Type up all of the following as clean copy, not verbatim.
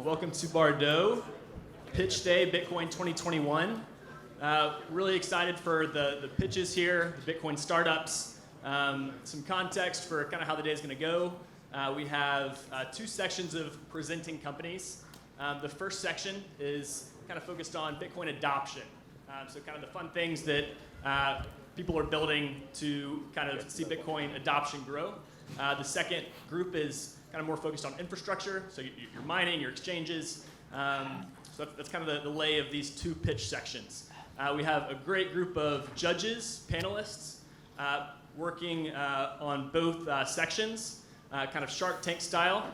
Welcome to Bordeaux, Pitchday, Bitcoin 2021. Really excited for the pitches here, the Bitcoin startups. Some context for kind of how the day is going to go. We have two sections of presenting companies. The first section is kind of focused on Bitcoin adoption. So kind of the fun things that people are building to kind of see Bitcoin adoption grow. The second group is kind of more focused on infrastructure, so your mining, your exchanges. So that's kind of the lay of these two pitch sections. We have a great group of judges, panelists, working on both sections, kind of Shark Tank style.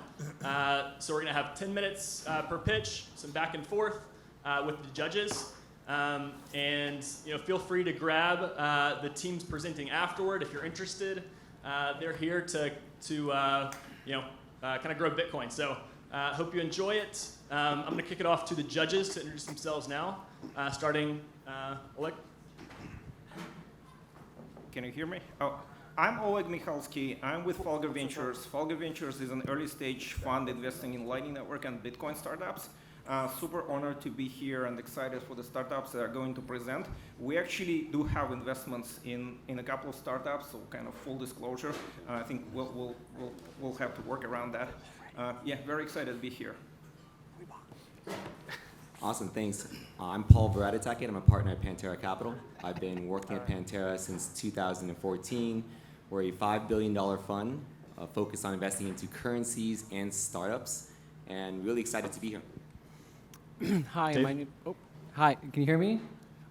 So we're going to have 10 minutes per pitch, some back and forth with the judges. And feel free to grab the teams presenting afterward if you're interested. They're here to kind of grow Bitcoin. So hope you enjoy it. I'm going to kick it off to the judges to introduce themselves now, starting Oleg. Can you hear me? Oh, I'm Oleg Mikhalsky. I'm with Folger Ventures. Folger Ventures is an early stage fund investing in Lightning Network and Bitcoin startups. Super honored to be here and excited for the startups that are going to present. We actually do have investments in a couple of startups, so kind of full disclosure. I think we'll have to work around that. Yeah, very excited to be here. Awesome, thanks. I'm Paul Veradittakit. I'm a partner at Pantera Capital. I've been working at Pantera since 2014. We're a $5 billion fund focused on investing into currencies and startups, and really excited to be here. Hi, hi, can you hear me?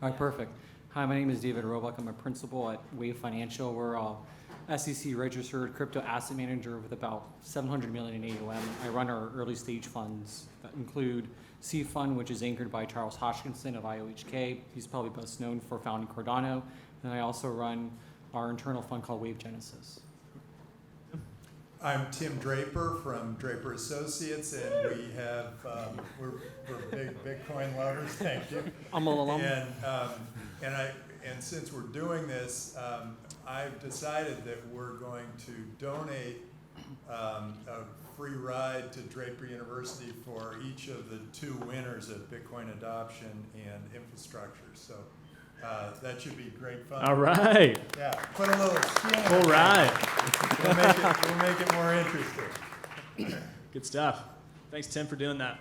All right, perfect. Hi, my name is David Roebuck. I'm a principal at Wave Financial. We're a SEC registered crypto asset manager with about 700 million in AUM. I run our early stage funds that include C Fund, which is anchored by Charles Hodgkinson of IOHK. He's probably best known for founding Cardano. And I also run our internal fund called Wave Genesis. I'm Tim Draper from Draper Associates, and we have we're big Bitcoin lovers. Thank you. I'm a alum. And since we're doing this, I've decided that we're going to donate a free ride to Draper University for each of the two winners of Bitcoin adoption and infrastructure. So that should be great fun. All right. Yeah, put a little skin. All right. We'll make it more interesting. Good stuff. Thanks, Tim, for doing that.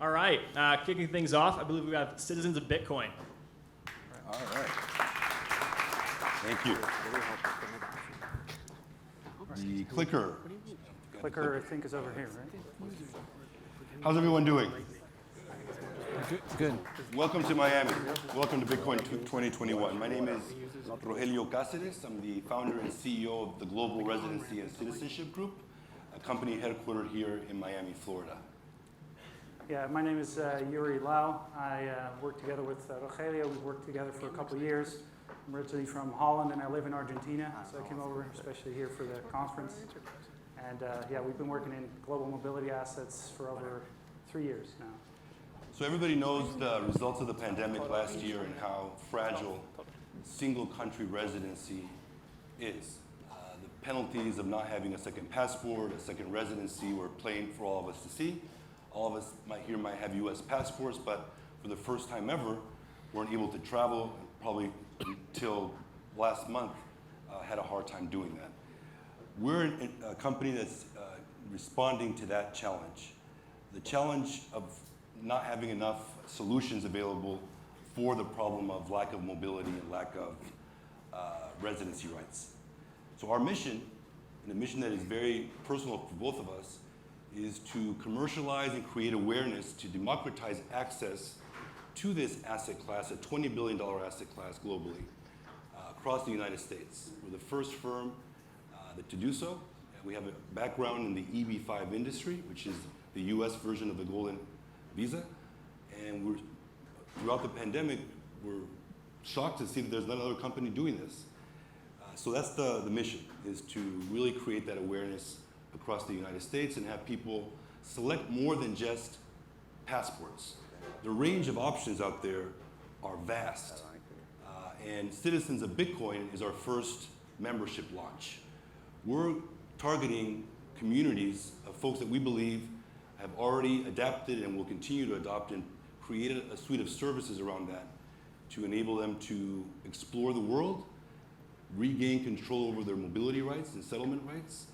All right, kicking things off, I believe we have Citizens of Bitcoin. All right. Thank you. The clicker. Clicker, I think, is over here, right? How's everyone doing? Good. Welcome to Miami. Welcome to Bitcoin 2021. My name is Rogelio Cáceres. I'm the founder and CEO of the Global Residency and Citizenship Group, a company headquartered here in Miami, Florida. Yeah, my name is Yuri Lau. I work together with Rogelio. We've worked together for a couple of years. I'm originally from Holland, and I live in Argentina, so I came over especially here for the conference. And yeah, we've been working in global mobility assets for over 3 years now. So everybody knows the results of the pandemic last year and how fragile single country residency is. The penalties of not having a second passport, a second residency were plain for all of us to see. All of us might have US passports, but for the first time ever, weren't able to travel, probably until last month, had a hard time doing that. We're a company that's responding to that challenge. The challenge of not having enough solutions available for the problem of lack of mobility and lack of residency rights. So our mission, and a mission that is very personal for both of us, is to commercialize and create awareness to democratize access to this asset class, a $20 billion asset class globally, across the United States. We're the first firm to do so. We have a background in the EB5 industry, which is the US version of the Golden Visa. And throughout the pandemic, we're shocked to see that there's not another company doing this. So that's the mission, is to really create that awareness across the United States and have people select more than just passports. The range of options out there are vast. And Citizens of Bitcoin is our first membership launch. We're targeting communities of folks that we believe have already adapted and will continue to adopt and create a suite of services around that to enable them to explore the world, regain control over their mobility rights and settlement rights,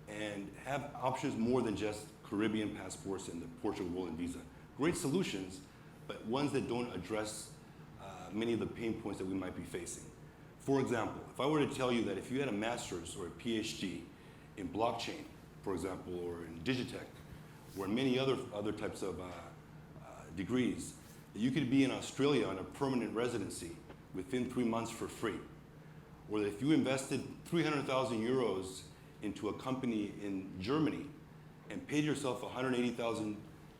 and have options more than just Caribbean passports and the Portugal Golden Visa. Great solutions, but ones that don't address many of the pain points that we might be facing. For example, if I were to tell you that if you had a master's or a PhD in blockchain, for example, or in digitech, or in many other types of degrees, that you could be in Australia on a permanent residency within 3 months for free. Or that if you invested 300,000 euros into a company in Germany and paid yourself 180,000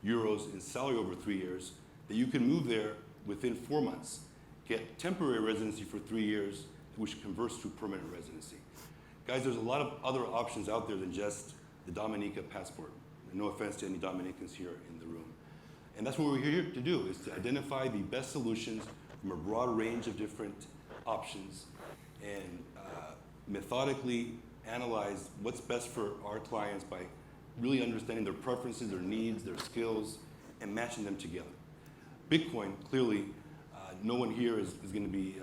euros in salary over 3 years, that you can move there within 4 months, get temporary residency for 3 years, which converts to permanent residency. Guys, there's a lot of other options out there than just the Dominica passport. And no offense to any Dominicans here in the room. And that's what we're here to do, is to identify the best solutions from a broad range of different options and methodically analyze what's best for our clients by really understanding their preferences, their needs, their skills, and matching them together. Bitcoin, clearly, no one here is going to be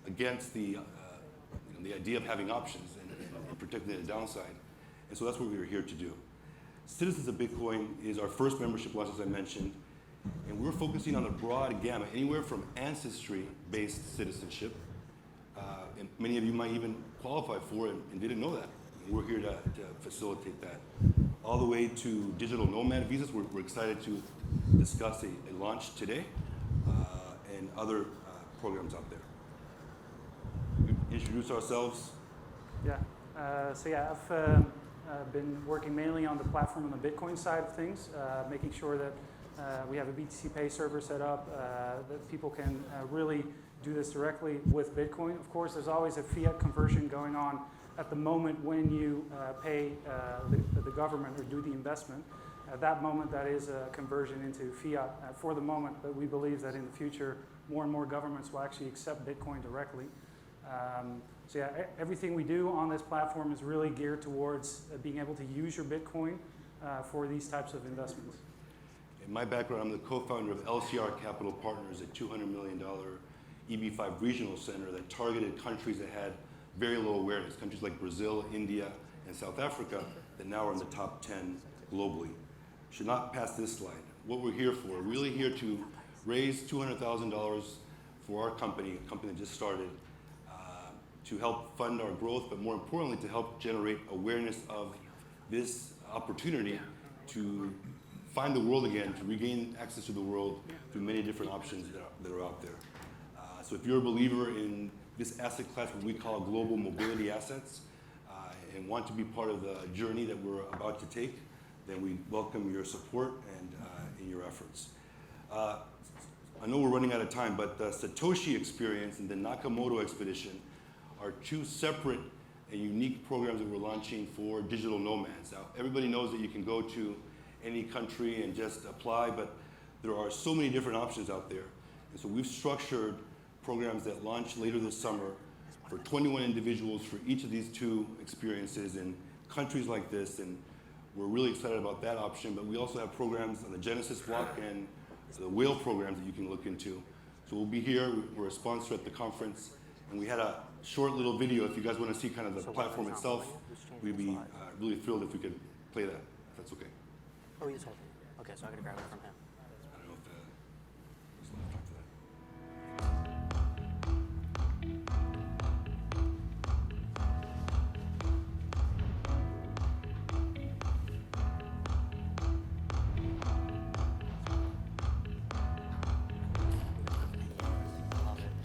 against the idea of having options and protecting the downside. And so that's what we were here to do. Citizens of Bitcoin is our first membership launch, as I mentioned, and we're focusing on a broad gamut, anywhere from ancestry-based citizenship, and many of you might even qualify for it and didn't know that. We're here to facilitate that. All the way to digital nomad visas. We're excited to discuss a launch today and other programs out there. We introduce ourselves. Yeah. I've been working mainly on the platform on the Bitcoin side of things, making sure that we have a BTC Pay server set up, that people can really do this directly with Bitcoin. Of course, there's always a fiat conversion going on at the moment when you pay the government or do the investment. At that moment, that is a conversion into fiat for the moment, but we believe that in the future, more and more governments will actually accept Bitcoin directly. Everything we do on this platform is really geared towards being able to use your Bitcoin for these types of investments. In my background, I'm the co-founder of LCR Capital Partners, a $200 million EB5 regional center that targeted countries that had very low awareness, countries like Brazil, India, and South Africa that now are in the top 10 globally. Should not pass this slide. What we're here for, we're really here to raise $200,000 for our company, a company that just started, to help fund our growth, but more importantly, to help generate awareness of this opportunity to find the world again, to regain access to the world through many different options that are out there. So if you're a believer in this asset class, what we call global mobility assets, and want to be part of the journey that we're about to take, then we welcome your support and in your efforts. I know we're running out of time, but the Satoshi experience and the Nakamoto expedition are two separate and unique programs that we're launching for digital nomads. Now, everybody knows that you can go to any country and just apply, but there are so many different options out there. And so we've structured programs that launch later this summer for 21 individuals for each of these two experiences in countries like this, and we're really excited about that option. But we also have programs on the Genesis block and the whale programs that you can look into. So we'll be here, we're a sponsor at the conference, and we had a short little video. If you guys want to see kind of the platform itself, we'd be really thrilled if we could play that, if that's okay. Oh, he's holding it. Okay, so I gotta grab it from him. I don't know if there's enough time for that. I love it.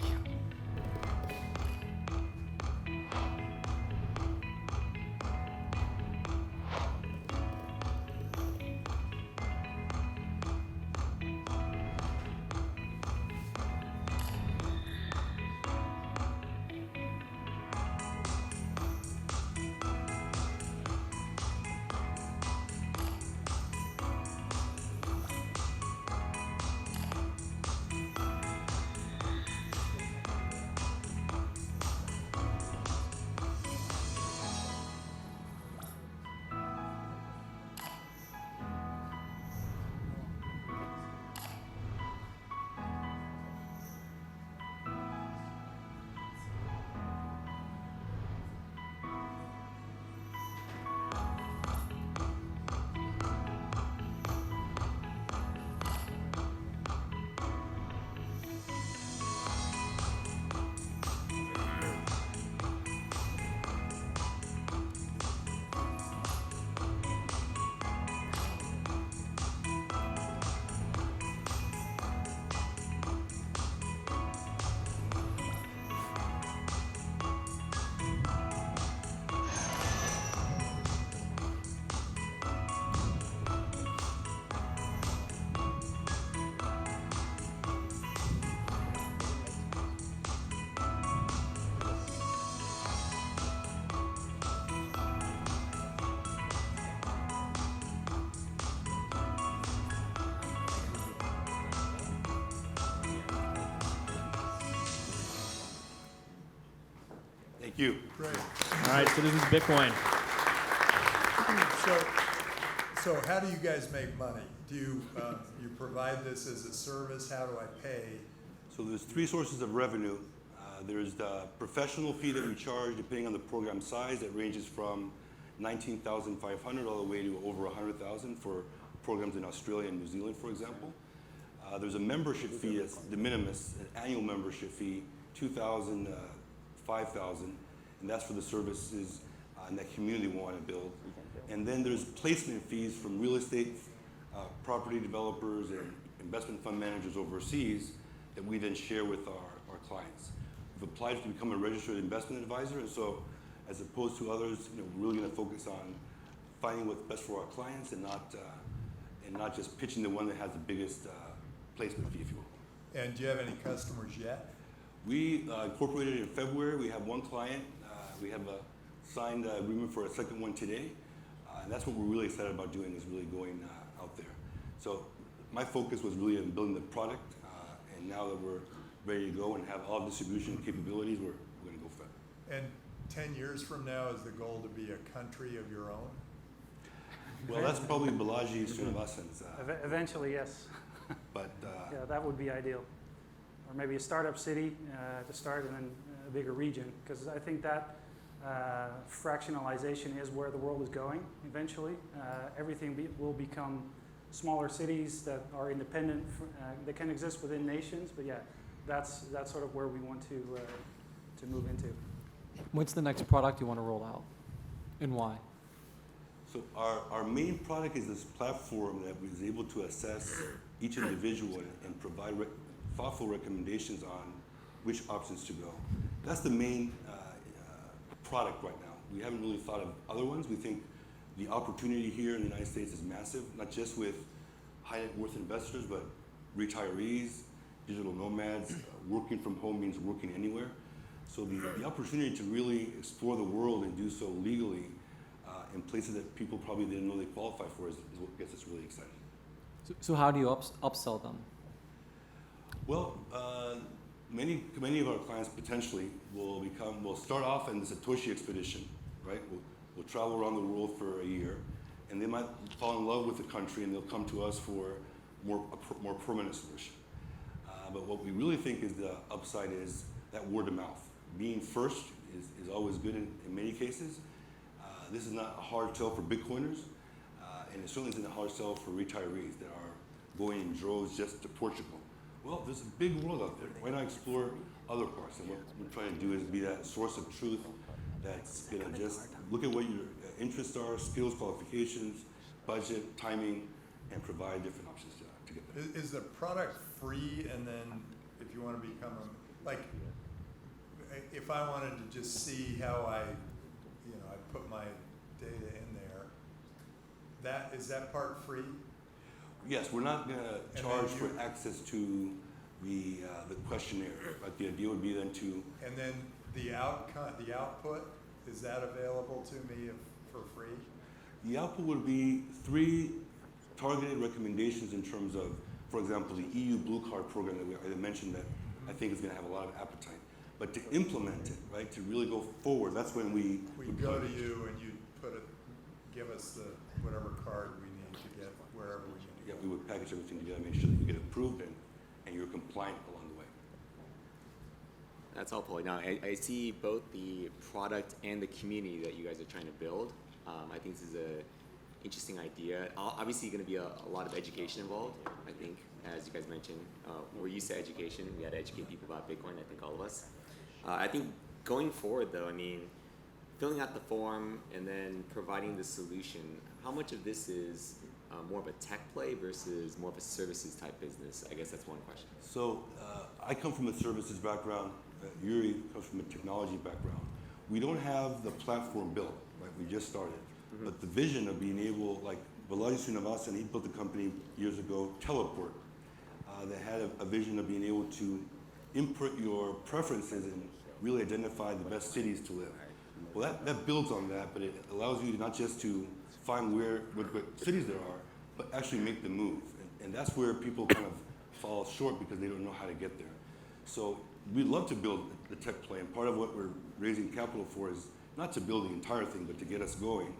Thank you. Great. All right, Citizens of Bitcoin. So how do you guys make money? Do you, you provide this as a service? How do I pay? So there's three sources of revenue. There's the professional fee that we charge depending on the program size. That ranges from 19,500 all the way to over 100,000 for programs in Australia and New Zealand, for example. There's a membership fee that's de minimis, an annual membership fee, 2,000, 5,000, and that's for the services in that community we want to build. And then there's placement fees from real estate, property developers, and investment fund managers overseas that we then share with our clients. We've applied to become a registered investment advisor, and so as opposed to others, we're really going to focus on finding what's best for our clients and not just pitching the one that has the biggest placement fee, if you will. And do you have any customers yet? We incorporated in February. We have one client. We have a signed agreement for a second one today. And that's what we're really excited about doing, is really going out there. So my focus was really on building the product. And now that we're ready to go and have all distribution capabilities, we're going to go for it. And 10 years from now, is the goal to be a country of your own? Well, that's probably Balaji Srinivasan's. Eventually, yes. But Yeah, that would be ideal. Or maybe a startup city to start, and then a bigger region, because I think that fractionalization is where the world is going eventually. Everything will become smaller cities that are independent, that can exist within nations, but yeah, that's sort of where we want to move into. What's the next product you want to roll out, and why? so our main product is this platform that is able to assess each individual and provide thoughtful recommendations on which options to go. That's the main product right now. We haven't really thought of other ones. We think the opportunity here in the United States is massive, not just with high net worth investors, but retirees, digital nomads. Working from home means working anywhere. So the opportunity to really explore the world and do so legally in places that people probably didn't know they qualify for is what gets us really excited. So how do you upsell them? Well, many of our clients potentially will start off in the Satoshi expedition, right? We'll travel around the world for a year, and they might fall in love with the country, and they'll come to us for a more permanent solution. But what we really think is the upside is that word of mouth. Being first is always good in many cases. This is not a hard sell for Bitcoiners, and it certainly isn't a hard sell for retirees that are going in droves just to Portugal. Well, there's a big world out there. Why not explore other parts? And what we're trying to do is be that source of truth that's going to just look at what your interests are, skills, qualifications, budget, timing, and provide different options to get there. Is the product free, and then if you want to become if I wanted to just see how I put my data in there, is that part free? Yes, we're not going to charge for access to the questionnaire, but the idea would be then to. And then the output, is that available to me for free? The output would be 3 targeted recommendations in terms of, for example, the EU Blue Card program that I mentioned that I think is going to have a lot of appetite. But to implement it, right, to really go forward, that's when we go to you and you give us whatever card we need to get wherever we need to Yeah, go. we would package everything together, make sure that you get approved and you're compliant along the way. That's helpful. Now, I see both the product and the community that you guys are trying to build. I think this is an interesting idea. Obviously, going to be a lot of education involved, I think, as you guys mentioned. We're used to education. We had to educate people about Bitcoin, I think all of us. I think going forward, though, I mean, filling out the form and then providing the solution, how much of this is more of a tech play versus more of a services type business? I guess that's one question. So I come from a services background. Yuri comes from a technology background. We don't have the platform built, right? We just started. Mm-hmm. But the vision of being able, like Balaji Srinivasan, he built a company years ago, Teleport, that had a vision of being able to input your preferences and really identify the best cities to live. Well, that builds on that, but it allows you not just to find what cities there are, but actually make the move. And that's where people kind of fall short because they don't know how to get there. So we'd love to build the tech play, and part of what we're raising capital for is not to build the entire thing, but to get us going.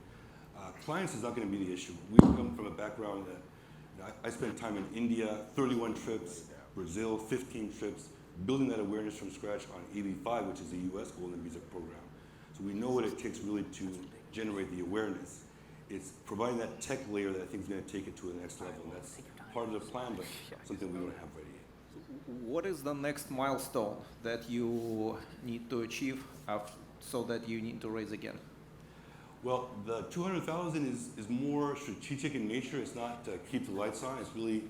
Clients is not going to be the issue. We come from a background that I spent time in India, 31 trips, Brazil, 15 trips, building that awareness from scratch on EB5, which is the US Golden Visa program. So we know what it takes really to generate the awareness. It's providing that tech layer that I think is going to take it to the next level. And that's part of the plan, but something we don't have ready yet. What is the next milestone that you need to achieve so that you need to raise again? Well, the 200,000 is more strategic in nature. It's not to keep the lights on. It's really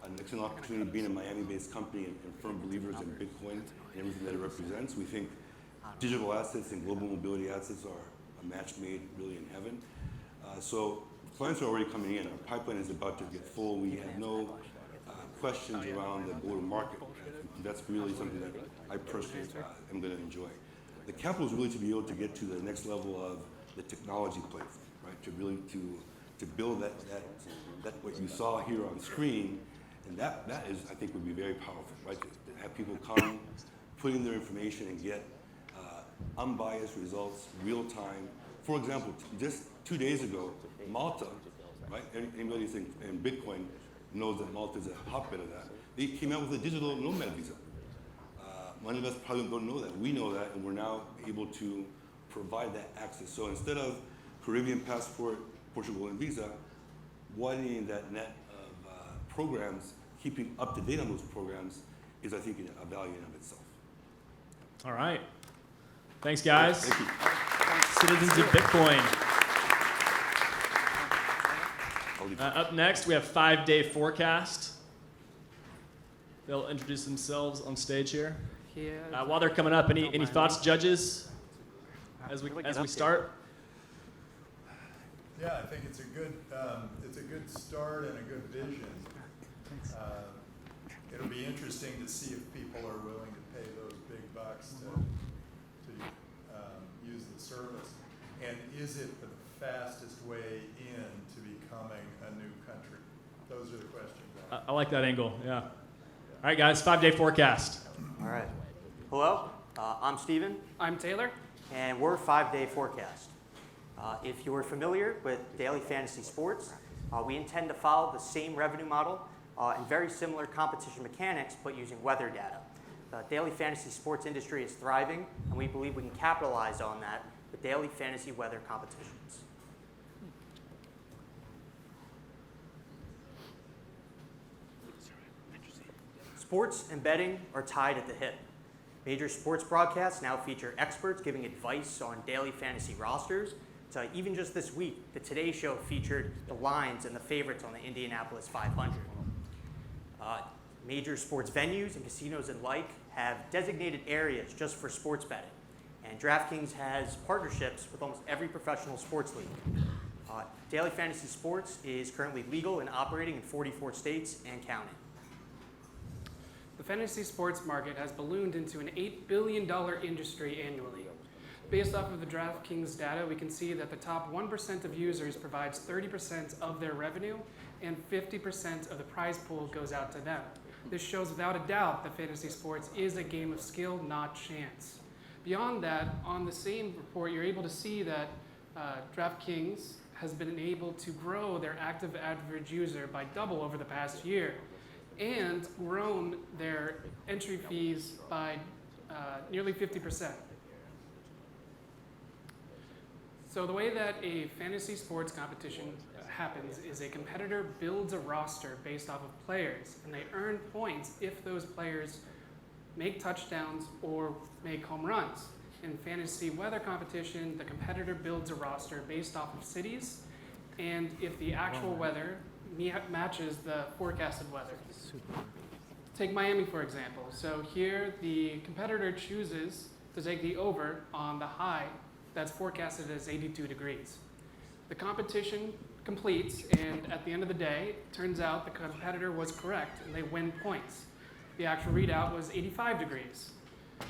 an excellent opportunity being a Miami-based company and firm believers in Bitcoin and everything that it represents. We think digital assets and global mobility assets are a match made really in heaven. So clients are already coming in. Our pipeline is about to get full. We have no questions around the go-to-market. That's really something that I personally am going to enjoy. The capital is really to be able to get to the next level of the technology platform, right? To really to build that what you saw here on screen, and that is, I think, would be very powerful, right? To have people come, put in their information, and get unbiased results, real time. For example, just 2 days ago, Malta, right? Anybody think in Bitcoin knows that Malta is a hotbed of that. They came out with a digital nomad visa. Many of us probably don't know that. We know that, and we're now able to provide that access. So instead of Caribbean passport, Portugal, and visa, widening that net of programs, keeping up to date on those programs is, I think, a value in of itself. All right. Thanks, guys. Thank you. Citizens of Bitcoin. I'll leave it. Up next, we have 5-day forecast. They'll introduce themselves on stage here. While they're coming up, any thoughts, judges, as we start? Yeah, I think it's a good start and a good vision. It'll be interesting to see if people are willing to pay those big bucks to use the service. And is it the fastest way in to becoming a new country? Those are the questions. I like that angle, yeah. All right, guys, 5-day forecast. All right. Hello, I'm Steven. I'm Taylor. And we're 5-day forecast. If you are familiar with daily fantasy sports, we intend to follow the same revenue model and very similar competition mechanics, but using weather data. The daily fantasy sports industry is thriving, and we believe we can capitalize on that with daily fantasy weather competitions. Sports and betting are tied at the hip. Major sports broadcasts now feature experts giving advice on daily fantasy rosters. So even just this week, the Today Show featured the lines and the favorites on the Indianapolis 500. Major sports venues and casinos and like have designated areas just for sports betting. And DraftKings has partnerships with almost every professional sports league. Daily fantasy sports is currently legal and operating in 44 states and counting. The fantasy sports market has ballooned into an $8 billion industry annually. Based off of the DraftKings data, we can see that the top 1% of users provides 30% of their revenue, and 50% of the prize pool goes out to them. This shows without a doubt that fantasy sports is a game of skill, not chance. Beyond that, on the same report, you're able to see that DraftKings has been able to grow their active average user by double over the past year, and grown their entry fees by nearly 50%. So the way that a fantasy sports competition happens is a competitor builds a roster based off of players, and they earn points if those players make touchdowns or make home runs. In fantasy weather competition, the competitor builds a roster based off of cities, and if the actual weather matches the forecasted weather. Take Miami, for example. So here, the competitor chooses to take the over on the high that's forecasted as 82 degrees. The competition completes, and at the end of the day, it turns out the competitor was correct, and they win points. The actual readout was 85 degrees.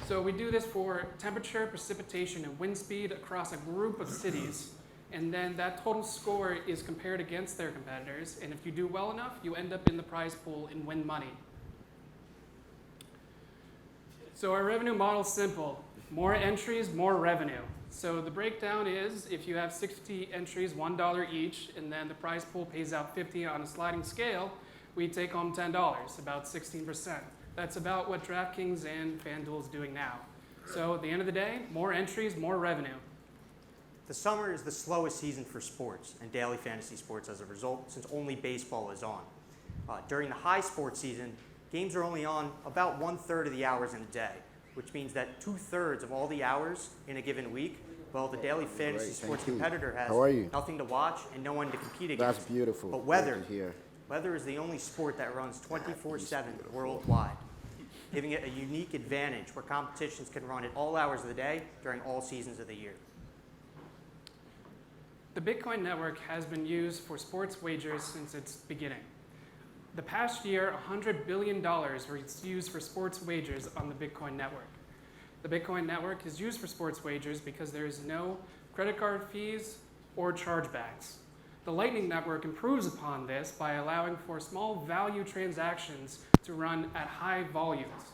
So we do this for temperature, precipitation, and wind speed across a group of cities, and then that total score is compared against their competitors, and if you do well enough, you end up in the prize pool and win money. So our revenue model is simple. More entries, more revenue. So the breakdown is if you have 60 entries, $1 each, and then the prize pool pays out 50 on a sliding scale, we take home $10, about 16%. That's about what DraftKings and FanDuel is doing now. So at the end of the day, more entries, more revenue. The summer is the slowest season for sports and daily fantasy sports as a result, since only baseball is on. During the high sports season, games are only on about 1/3 of the hours in a day, which means that 2/3 of all the hours in a given week, well, the daily fantasy sports competitor has nothing to watch and no one to compete against. That's beautiful. But weather is the only sport that runs 24/7 worldwide, giving it a unique advantage where competitions can run at all hours of the day during all seasons of the year. The Bitcoin network has been used for sports wagers since its beginning. The past year, $100 billion was used for sports wagers on the Bitcoin network. The Bitcoin network is used for sports wagers because there is no credit card fees or chargebacks. The Lightning Network improves upon this by allowing for small value transactions to run at high volumes.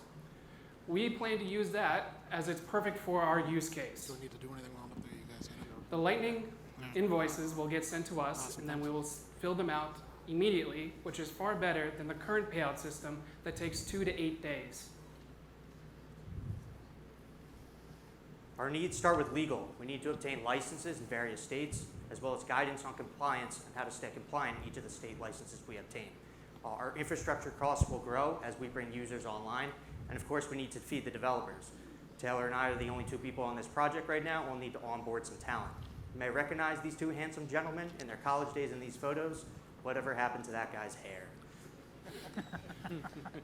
We plan to use that as it's perfect for our use case. Do I need to do anything while I'm up there, you guys? The Lightning invoices will get sent to us, and then we will fill them out immediately, which is far better than the current payout system that takes 2 to 8 days. Our needs start with legal. We need to obtain licenses in various states, as well as guidance on compliance and how to stay compliant in each of the state licenses we obtain. Our infrastructure costs will grow as we bring users online, and of course we need to feed the developers. Taylor and I are the only 2 people on this project right now. We'll need to onboard some talent. You may recognize these 2 handsome gentlemen in their college days in these photos. Whatever happened to that guy's hair?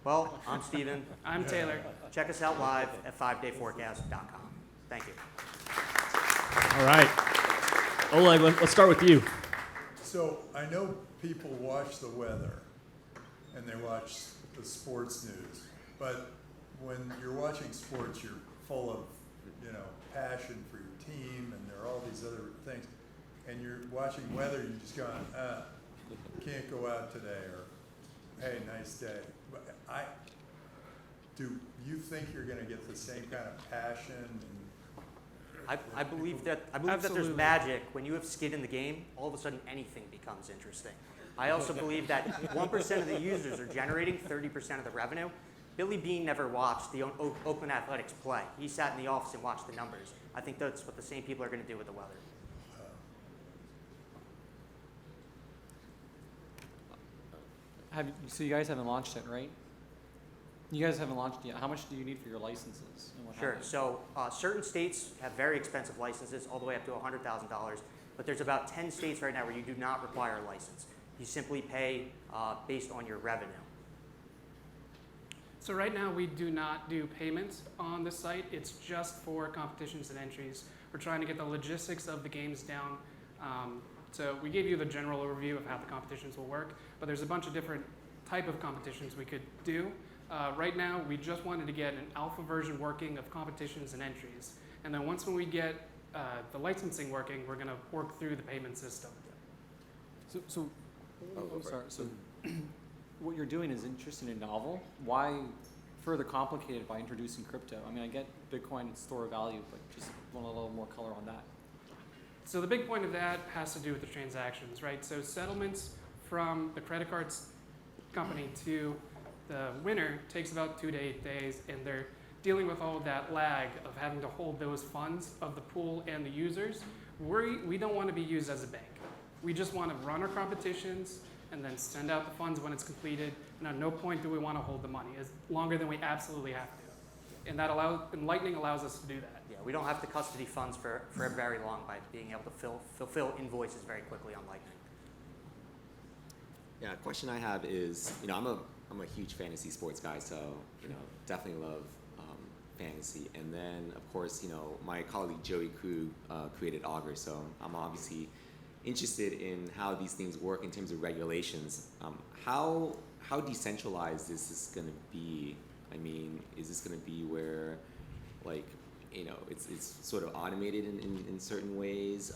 Well, I'm Steven. I'm Taylor. Check us out live at 5dayforecast.com. Thank you. All right. Oleg, let's start with you. So I know people watch the weather and they watch the sports news, but when you're watching sports, you're full of, passion for your team, and there are all these other things. And you're watching weather, you're just going, can't go out today, or hey, nice day. But do you think you're going to get the same kind of passion? I believe that there's magic. When you have skin in the game, all of a sudden anything becomes interesting. I also believe that 1% of the users are generating 30% of the revenue. Billy Beane never watched the Oakland Athletics play. He sat in the office and watched the numbers. I think that's what the same people are going to do with the weather. So you guys haven't launched it, right? You guys haven't launched it yet. How much do you need for your licenses? And what Sure. happens? So certain states have very expensive licenses, all the way up to $100,000. But there's about 10 states right now where you do not require a license. You simply pay based on your revenue. So right now we do not do payments on the site. It's just for competitions and entries. We're trying to get the logistics of the games down. So we gave you the general overview of how the competitions will work, but there's a bunch of different type of competitions we could do. Right now, we just wanted to get an alpha version working of competitions and entries. And then once when we get the licensing working, we're going to work through the payment system. So what you're doing is interesting and novel. Why further complicated by introducing crypto? I mean, I get Bitcoin and store of value, but just want a little more color on that. So the big point of that has to do with the transactions, right? So settlements from the credit cards company to the winner takes about 2 to 8 days, and they're dealing with all of that lag of having to hold those funds of the pool and the users. We don't want to be used as a bank. We just want to run our competitions and then send out the funds when it's completed, and at no point do we want to hold the money as longer than we absolutely have to. And Lightning allows us to do that. Yeah, we don't have to custody funds for very long by being able to fulfill invoices very quickly on Lightning. Yeah, a question I have is, I'm a huge fantasy sports guy, so definitely love fantasy. And then of course, my colleague Joey Krug created Augur, so I'm obviously interested in how these things work in terms of regulations. How decentralized is this going to be? I mean, is this going to be where, like, it's sort of automated in certain ways.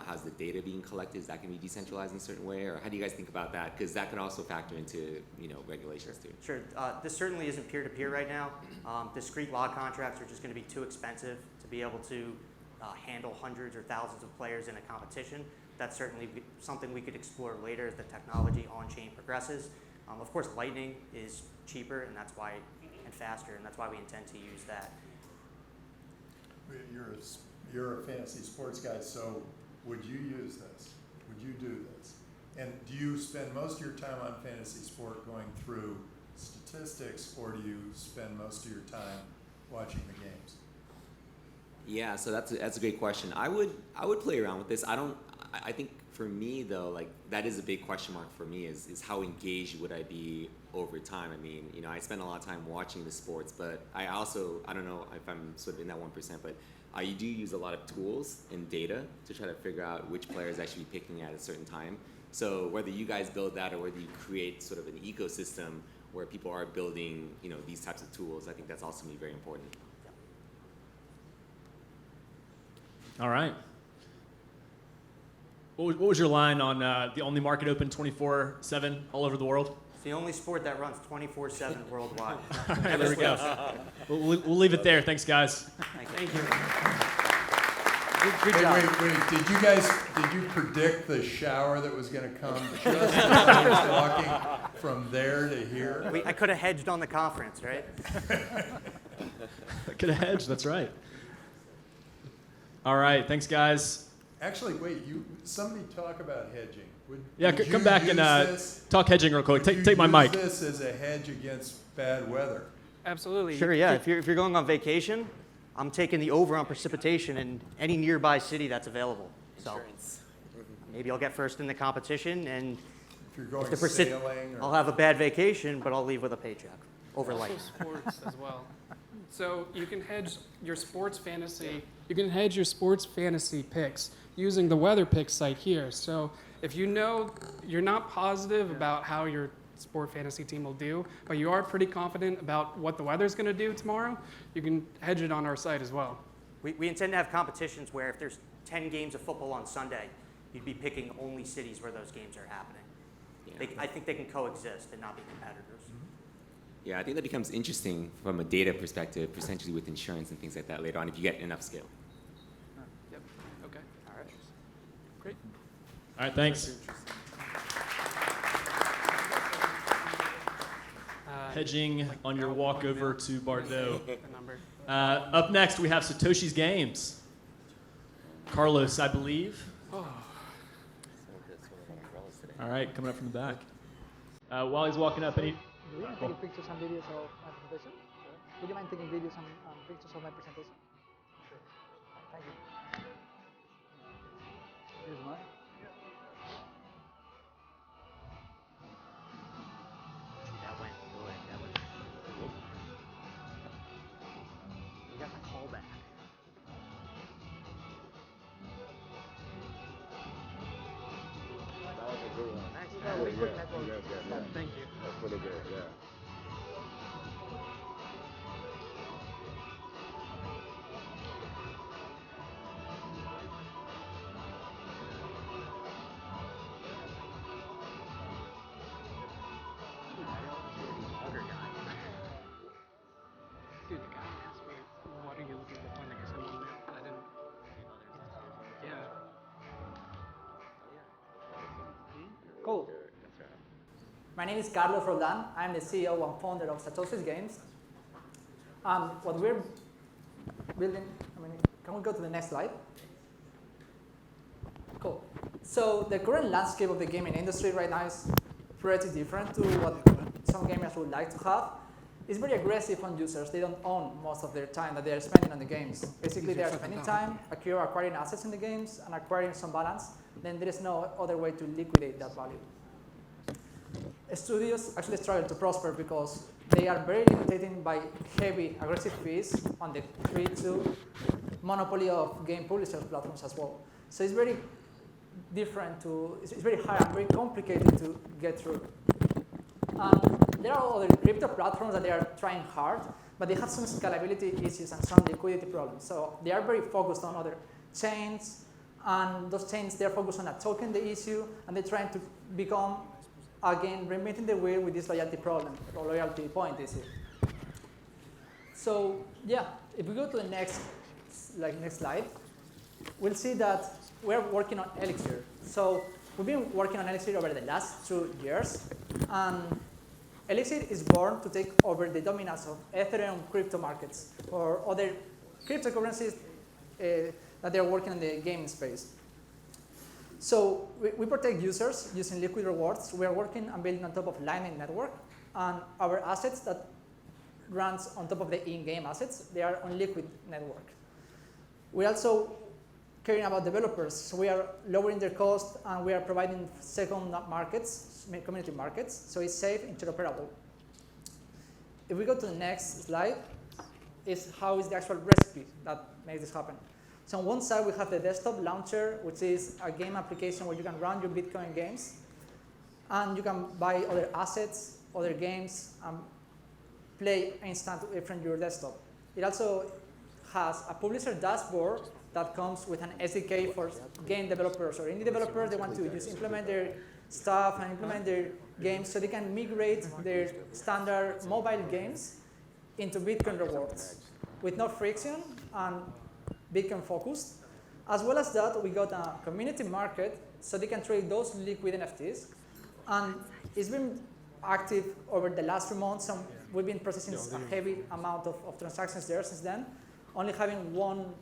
How's the data being collected? Is that going to be decentralized in a certain way? Or how do you guys think about that? Because that could also factor into, regulations too. Sure. This certainly isn't peer-to-peer right now. Discrete log contracts are just going to be too expensive to be able to handle hundreds or thousands of players in a competition. That's certainly something we could explore later as the technology on-chain progresses. Of course, Lightning is cheaper, and faster, and that's why we intend to use that. You're a fantasy sports guy, so would you use this? Would you do this? And do you spend most of your time on fantasy sport going through statistics, or do you spend most of your time watching the games? Yeah, so that's a great question. I would play around with this. I think for me though, like that is a big question mark for me is how engaged would I be over time. I mean, I spend a lot of time watching the sports, but I don't know if I'm sort of in that 1%, but you do use a lot of tools and data to try to figure out which players actually be picking at a certain time. So whether you guys build that or whether you create sort of an ecosystem where people are building, these types of tools, I think that's also going to be very important. All right. What was your line on the only market open 24/7 all over the world? It's the only sport that runs 24/7 worldwide. All right, there we go. We'll leave it there. Thanks, guys. Thank you. Good job. Wait, did you predict the shower that was going to come just as I was walking from there to here? I could have hedged on the conference, right? I could have hedged, that's right. All right, thanks, guys. Actually, wait, somebody talk about hedging. Would Come back and talk hedging real quick. Take my mic. Would you use this as a hedge against bad weather? Absolutely. Sure, yeah. If you're going on vacation, I'm taking the over on precipitation in any nearby city that's available. So maybe I'll get first in the competition, and if you're going sailing, I'll have a bad vacation, but I'll leave with a paycheck over life. Sports as well. So you can hedge your sports fantasy. You can hedge your sports fantasy picks using the weather pick site here. So if you're not positive about how your sport fantasy team will do, but you are pretty confident about what the weather's going to do tomorrow, you can hedge it on our site as well. We intend to have competitions where if there's 10 games of football on Sunday, you'd be picking only cities where those games are happening. I think they can coexist and not be competitors. Yeah, I think that becomes interesting from a data perspective, potentially with insurance and things like that later on if you get enough scale. Yep. Okay. All right. Great. All right, thanks. Hedging on your walk over to Bardot. Up next, we have Satoshi's Games. Carlos, I believe. Oh. All right, coming up from the back. While he's walking up, any... Would you mind taking pictures and videos of my presentation? Sure. Would you mind taking videos and pictures of my presentation? Sure. Thank you. Here's mine. That went good. We got the callback. That was a good one. Nice. Thank you. That's pretty good, yeah. Dude, the guy asked me, what are you looking to find? I guess I didn't. Yeah. Cool. My name is Carlos Roldan. I'm the CEO and founder of Satoshi's Games. What we're building, can we go to the next slide? Cool. So the current landscape of the gaming industry right now is pretty different to what some gamers would like to have. It's very aggressive on users. They don't own most of their time that they're spending on the games. Basically, they're spending time acquiring assets in the games and acquiring some balance. Then there is no other way to liquidate that value. Studios actually struggle to prosper because they are very limited by heavy aggressive fees on the free-to monopoly of game publishers platforms as well. So it's very different it's very hard and very complicated to get through. There are other crypto platforms that they are trying hard but they have some scalability issues and some liquidity problems. So they are very focused on other chains, and those chains, they're focused on a token the issue, and they're trying to become, again, reinventing the wheel with this loyalty problem, or loyalty point issue. So yeah, if we go to the next slide, we'll see that we're working on Elixir. So we've been working on Elixir over the last 2 years, and Elixir is born to take over the dominance of Ethereum crypto markets or other cryptocurrencies that they're working in the gaming space. So we protect users using liquid rewards. We are working and building on top of Lightning Network, and our assets that runs on top of the in-game assets, they are on Liquid Network. We also caring about developers. So we are lowering their cost, and we are providing second markets, community markets, so it's safe, interoperable. If we go to the next slide, is how is the actual recipe that makes this happen. So on one side, we have the desktop launcher, which is a game application where you can run your Bitcoin games, and you can buy other assets, other games, and play instant from your desktop. It also has a publisher dashboard that comes with an SDK for game developers or indie developers. They want to just implement their stuff and implement their games so they can migrate their standard mobile games into Bitcoin rewards with no friction and Bitcoin focused. As well as that, we got a community market so they can trade those liquid NFTs. And it's been active over the last few months, and we've been processing a heavy amount of transactions there since then, only having one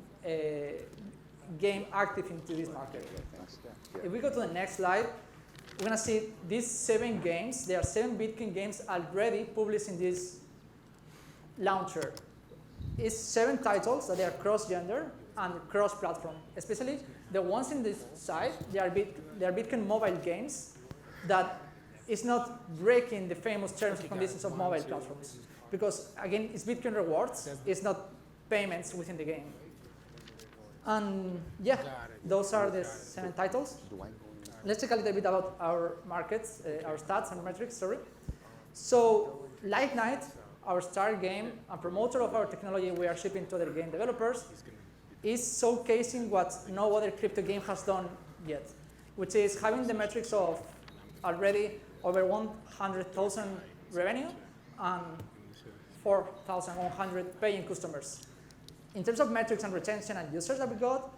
game active into this market. If we go to the next slide, we're going to see these 7 games. There are 7 Bitcoin games already published in this launcher. It's 7 titles that they are cross-gender and cross-platform. Especially the ones in this side, they are Bitcoin mobile games that is not breaking the famous terms and conditions of mobile platforms. Because again, it's Bitcoin rewards, it's not payments within the game. And yeah, those are the 7 titles. Let's talk a little bit about our markets, our stats and metrics, sorry. So Light Night, our star game and promoter of our technology we are shipping to other game developers, is showcasing what no other crypto game has done yet, which is having the metrics of already over 100,000 revenue and 4,100 paying customers. In terms of metrics and retention and users that we got,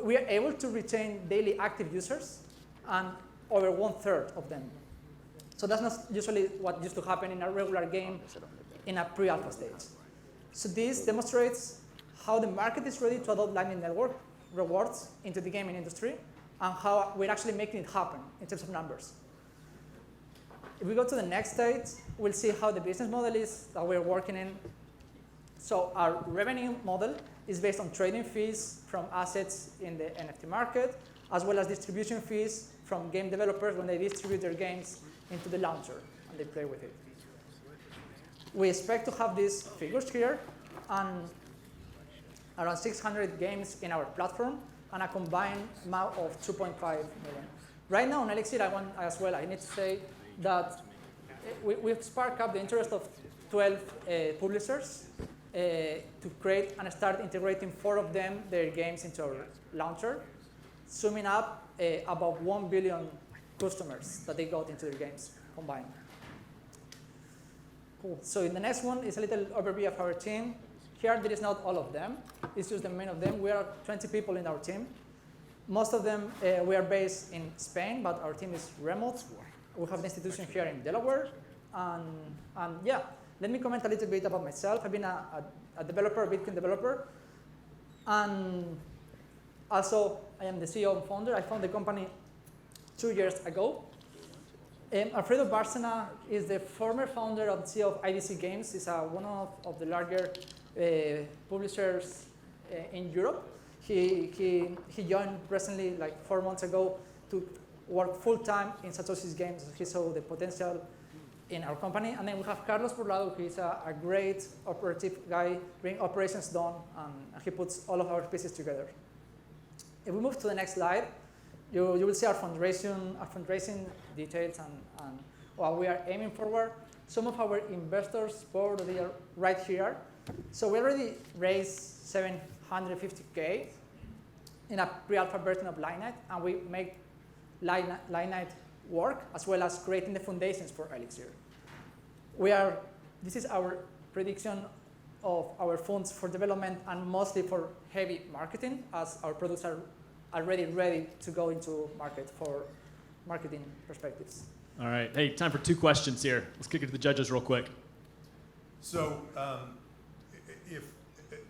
we are able to retain daily active users and over 1/3 of them. So that's not usually what used to happen in a regular game in a pre-alpha stage. So this demonstrates how the market is ready to adopt Lightning Network rewards into the gaming industry and how we're actually making it happen in terms of numbers. If we go to the next stage, we'll see how the business model is that we're working in. So our revenue model is based on trading fees from assets in the NFT market, as well as distribution fees from game developers when they distribute their games into the launcher and they play with it. We expect to have these figures here and around 600 games in our platform and a combined amount of 2.5 million. Right now on Elixir, I need to say that we've sparked up the interest of 12 publishers to create and start integrating 4 of them, their games, into our launcher, summing up about 1 billion customers that they got into their games combined. Cool. So in the next one is a little overview of our team. Here there is not all of them, it's just the main of them. We are 20 people in our team. Most of them, we are based in Spain, but our team is remote. We have an institution here in Delaware. And yeah, let me comment a little bit about myself. I've been a developer, a Bitcoin developer. And also, I am the CEO and founder. I founded the company 2 years ago. Alfredo Bárcena is the former founder and CEO of IDC Games. He's one of the larger publishers in Europe. He joined recently, like 4 months ago, to work full-time in Satoshi's games. He saw the potential in our company. And then we have Carlos Burlado, who is a great operative guy, bring operations done, and he puts all of our pieces together. If we move to the next slide, you will see our fundraising details and what we are aiming forward. Some of our investors board, they are right here. So we already raised 750K in a pre-alpha version of Lightnight, and we make Lightnight work, as well as creating the foundations for Elixir. This is our prediction of our funds for development and mostly for heavy marketing, as our products are already ready to go into market for marketing perspectives. All right. Hey, time for 2 questions here. Let's kick it to the judges real quick. So,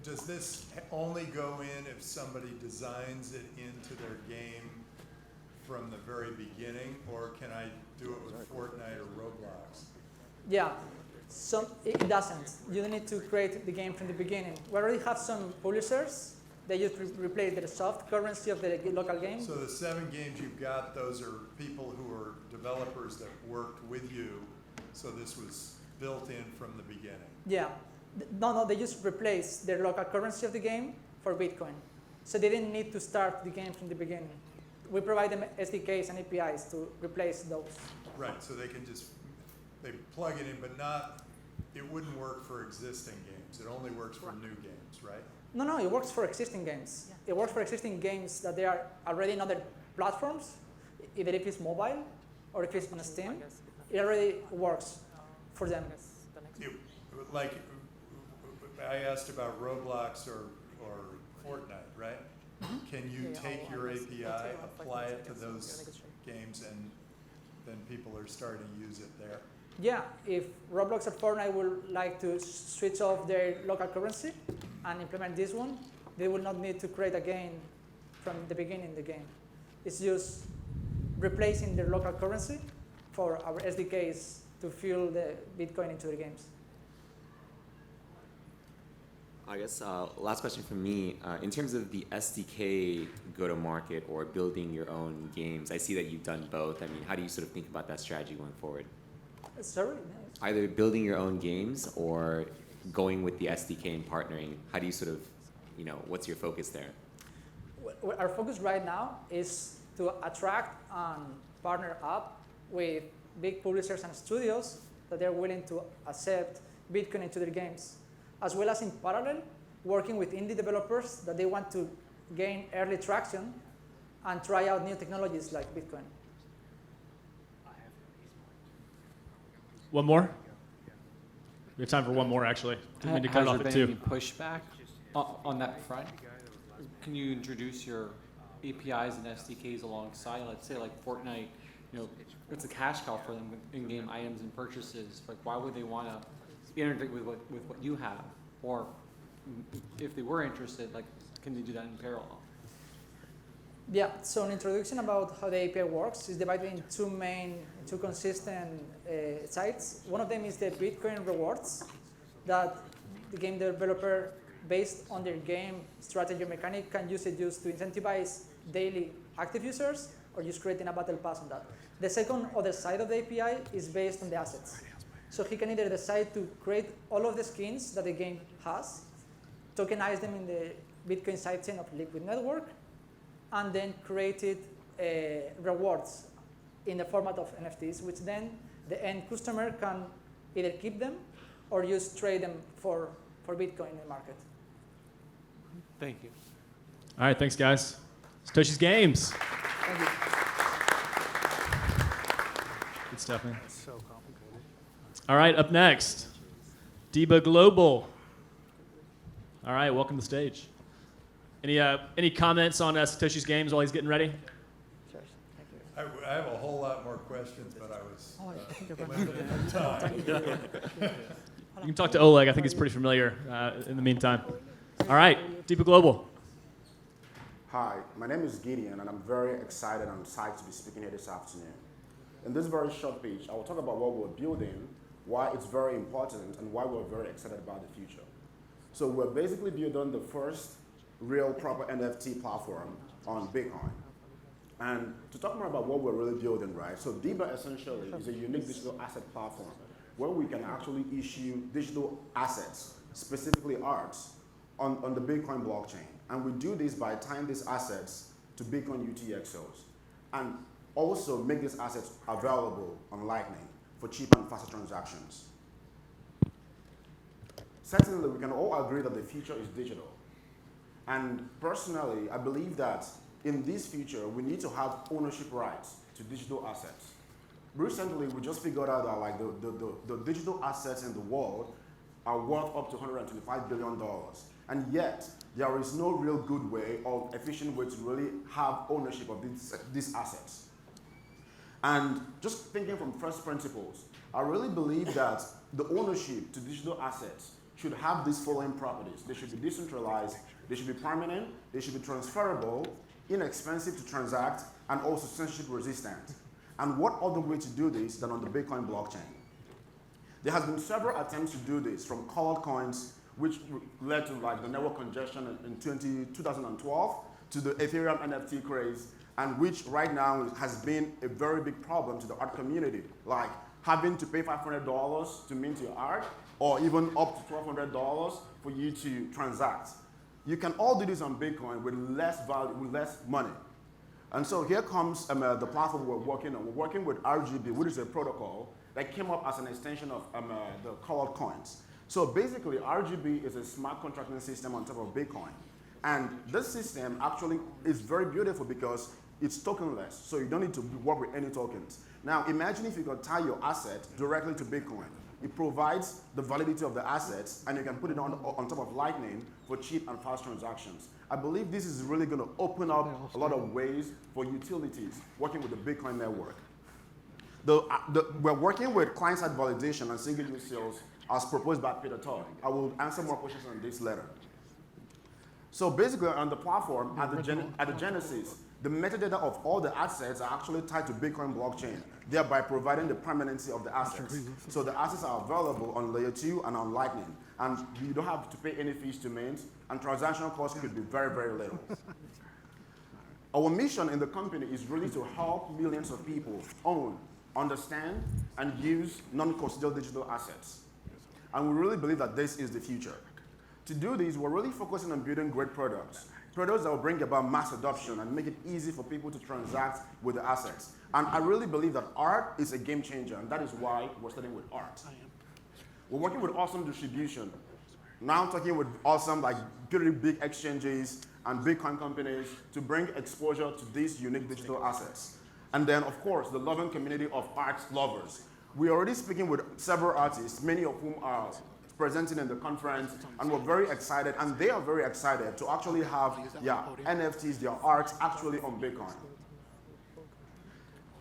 does this only go in if somebody designs it into their game from the very beginning, or can I do it with Fortnite or Roblox? Yeah, it doesn't. You don't need to create the game from the beginning. We already have some publishers. They just replace the soft currency of the local game. So the 7 games you've got, those are people who are developers that worked with you, so this was built in from the beginning. Yeah. No, they just replace their local currency of the game for Bitcoin. So they didn't need to start the game from the beginning. We provide them SDKs and APIs to replace those. Right, so they can they plug it in, but it wouldn't work for existing games. It only works for new games, right? No, it works for existing games. Yeah. It works for existing games that they are already in other platforms, either if it's mobile or if it's on Steam. It already works for them. Like I asked about Roblox or Fortnite, right? Can you take your API, apply it to those games, and then people are starting to use it there? Yeah, if Roblox or Fortnite would like to switch off their local currency and implement this one, they will not need to create again from the beginning the game. It's just replacing their local currency for our SDKs to fuel the Bitcoin into the games. I guess last question from me. In terms of the SDK go-to-market or building your own games, I see that you've done both. I mean, how do you sort of think about that strategy going forward? Sorry? Either building your own games or going with the SDK and partnering. How do you sort of, what's your focus there? Our focus right now is to attract and partner up with big publishers and studios that they're willing to accept Bitcoin into their games, as well as in parallel, working with indie developers that they want to gain early traction and try out new technologies like Bitcoin. One more? We have time for one more, actually. Didn't mean to cut it off at 2. Has there been any pushback on that front? Can you introduce your APIs and SDKs alongside, let's say like Fortnite, it's a cash cow for them with in-game items and purchases. Like, why would they want to integrate with what you have? Or if they were interested, like, can they do that in parallel? Yeah, so an introduction about how the API works is divided in two consistent sites. One of them is the Bitcoin rewards that the game developer, based on their game strategy mechanic, can use it just to incentivize daily active users or just creating a battle pass on that. The second other side of the API is based on the assets. So he can either decide to create all of the skins that the game has, tokenize them in the Bitcoin sidechain of Liquid Network, and then created rewards in the format of NFTs, which then the end customer can either keep them or just trade them for Bitcoin in the market. Thank you. All right, thanks, guys. Satoshi's Games. Thank you. Good stuff, man. It's so complicated. All right, up next, DIBA Global. All right, welcome to the stage. Any comments on Satoshi's Games while he's getting ready? Sure. Thank you. I have a whole lot more questions, but I was limited in time. You can talk to Oleg. I think he's pretty familiar in the meantime. All right, DIBA Global. Hi, my name is Gideon, and I'm very excited and psyched to be speaking here this afternoon. In this very short pitch, I will talk about what we're building, why it's very important, and why we're very excited about the future. So we're basically building the first real proper NFT platform on Bitcoin. And to talk more about what we're really building, right? So DIBA essentially is a unique digital asset platform where we can actually issue digital assets, specifically arts, on the Bitcoin blockchain. And we do this by tying these assets to Bitcoin UTXOs and also make these assets available on Lightning for cheap and faster transactions. Certainly, we can all agree that the future is digital. And personally, I believe that in this future, we need to have ownership rights to digital assets. Recently, we just figured out that like the digital assets in the world are worth up to $125 billion. And yet, there is no real good way or efficient way to really have ownership of these assets. And just thinking from first principles, I really believe that the ownership to digital assets should have these following properties. They should be decentralized, they should be permanent, they should be transferable, inexpensive to transact, and also censorship resistant. And what other way to do this than on the Bitcoin blockchain? There has been several attempts to do this, from colored coins, which led to like the network congestion in 2012, to the Ethereum NFT craze, and which right now has been a very big problem to the art community, like having to pay $500 to mint your art, or even up to $1,200 for you to transact. You can all do this on Bitcoin with less value, with less money. And so here comes the platform we're working on. We're working with RGB, which is a protocol that came up as an extension of the colored coins. So basically, RGB is a smart contracting system on top of Bitcoin. And this system actually is very beautiful because it's tokenless, so you don't need to work with any tokens. Now, imagine if you could tie your asset directly to Bitcoin. It provides the validity of the assets, and you can put it on top of Lightning for cheap and fast transactions. I believe this is really going to open up a lot of ways for utilities working with the Bitcoin network. We're working with client-side validation and single-use sales as proposed by Peter Todd. I will answer more questions on this later. So basically, on the platform, at the genesis, the metadata of all the assets are actually tied to Bitcoin blockchain, thereby providing the permanency of the assets. So the assets are available on layer 2 and on Lightning. And you don't have to pay any fees to mint, and transactional costs could be very, very little. Our mission in the company is really to help millions of people own, understand, and use non-custodial digital assets. And we really believe that this is the future. To do this, we're really focusing on building great products that will bring about mass adoption and make it easy for people to transact with the assets. And I really believe that art is a game changer, and that is why we're starting with art. We're working with awesome distribution. Now I'm talking with awesome, like, pretty big exchanges and Bitcoin companies to bring exposure to these unique digital assets. And then, of course, the loving community of art lovers. We're already speaking with several artists, many of whom are presenting in the conference, and we're very excited, and they are very excited to actually have NFTs, their art, actually on Bitcoin.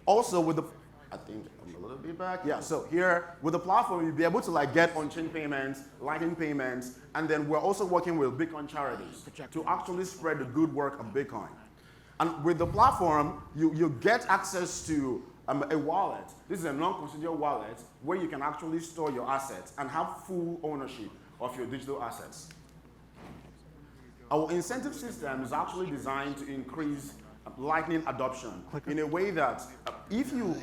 Also, with the, I think I'm a little bit back. Yeah, so here, with the platform, you'll be able to like get on-chain payments, Lightning payments, and then we're also working with Bitcoin charities to actually spread the good work of Bitcoin. And with the platform, you get access to a wallet. This is a non-custodial wallet where you can actually store your assets and have full ownership of your digital assets. Our incentive system is actually designed to increase Lightning adoption in a way that if you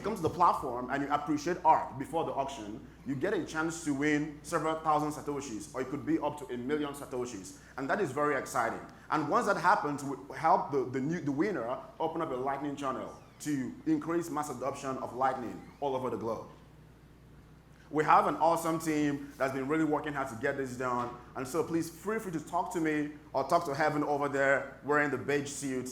come to the platform and you appreciate art before the auction, you get a chance to win several thousand Satoshis, or it could be up to 1 million Satoshis. And that is very exciting. And once that happens, we help the winner open up a Lightning channel to increase mass adoption of Lightning all over the globe. We have an awesome team that's been really working hard to get this done. And so please feel free to talk to me or talk to Heaven over there wearing the beige suit.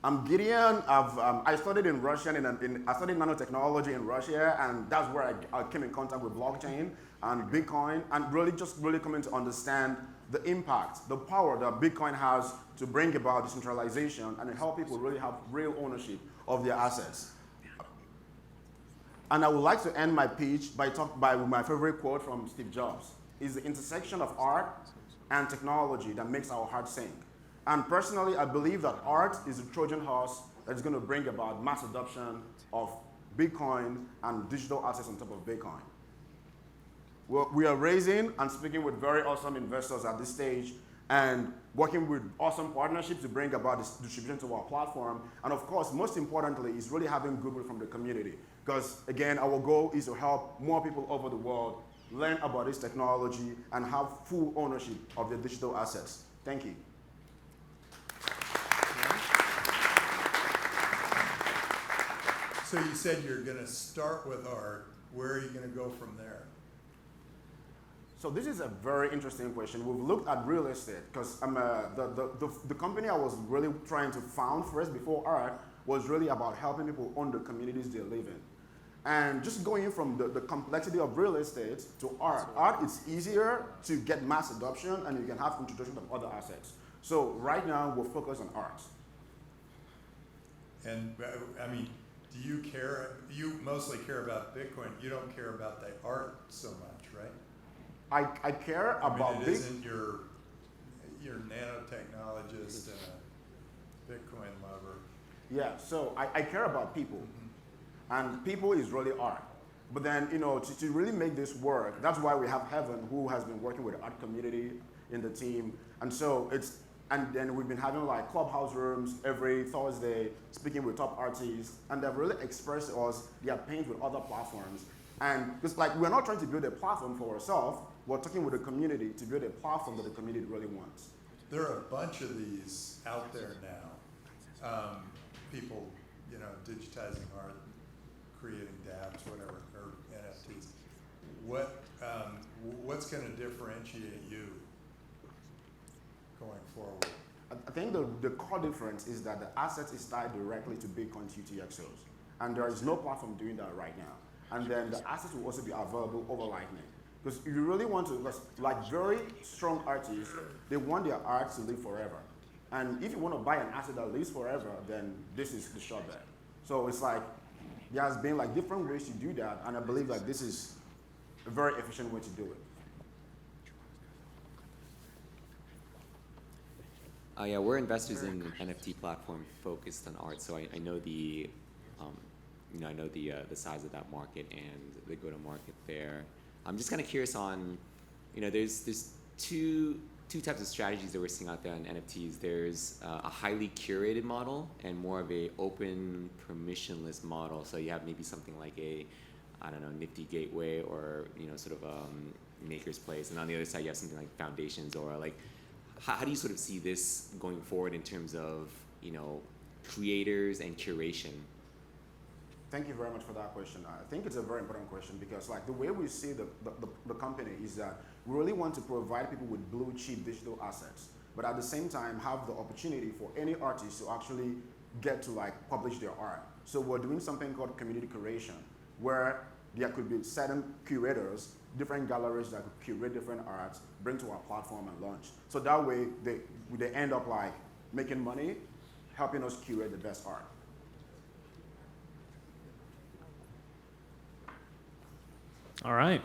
I'm Gideon. I studied in Russia, I studied nanotechnology in Russia, and that's where I came in contact with blockchain and Bitcoin, and really coming to understand the impact, the power that Bitcoin has to bring about decentralization and help people really have real ownership of their assets. And I would like to end my pitch by my favorite quote from Steve Jobs. It's the intersection of art and technology that makes our heart sing. And personally, I believe that art is a Trojan horse that is going to bring about mass adoption of Bitcoin and digital assets on top of Bitcoin. We are raising and speaking with very awesome investors at this stage and working with awesome partnerships to bring about this distribution to our platform. And of course, most importantly, is really having goodwill from the community. Because again, our goal is to help more people over the world learn about this technology and have full ownership of their digital assets. Thank you. So you said you're going to start with art. Where are you going to go from there? So this is a very interesting question. We've looked at real estate because the company I was really trying to found first before art was really about helping people own the communities they live in. And just going from the complexity of real estate to art. Art is easier to get mass adoption and you can have introduction of other assets. So right now we're focused on art. And I mean, do you care? You mostly care about Bitcoin. You don't care about the art so much, right? I care about it isn't your nanotechnologist and a Bitcoin lover. Yeah, so I care about people. And people is really art. But then, you know, to really make this work, that's why we have Heaven, who has been working with the art community in the team. And so and then we've been having like clubhouse rooms every Thursday, speaking with top artists, and they've really expressed to us their pains with other platforms. And it's like, we're not trying to build a platform for ourselves, we're talking with the community to build a platform that the community really wants. There are a bunch of these out there now. People, you know, digitizing art, creating dApps, whatever, or NFTs. What's going to differentiate you going forward? I think the core difference is that the asset is tied directly to Bitcoin's UTXOs. And there is no platform doing that right now. And then the assets will also be available over Lightning. Because if you really want to, because like very strong artists, they want their art to live forever. And if you want to buy an asset that lives forever, then this is the shot bet. So it's like, there has been like different ways to do that, and I believe that this is a very efficient way to do it. Yeah, we're investors in an NFT platform focused on art, so I know the, I know the size of that market and the go-to-market there. I'm just kind of curious on, there's two types of strategies that we're seeing out there on NFTs. There's a highly curated model and more of a open permissionless model. So you have maybe something like a, Nifty Gateway or, sort of Maker's Place. And on the other side, you have something like Foundations or like, how do you sort of see this going forward in terms of, creators and curation? Thank you very much for that question. I think it's a very important question because like the way we see the company is that we really want to provide people with blue chip digital assets, but at the same time have the opportunity for any artist to actually get to like publish their art. So we're doing something called community curation, where there could be certain curators, different galleries that could curate different arts, bring to our platform and launch. So that way they end up like making money, helping us curate the best art. All right.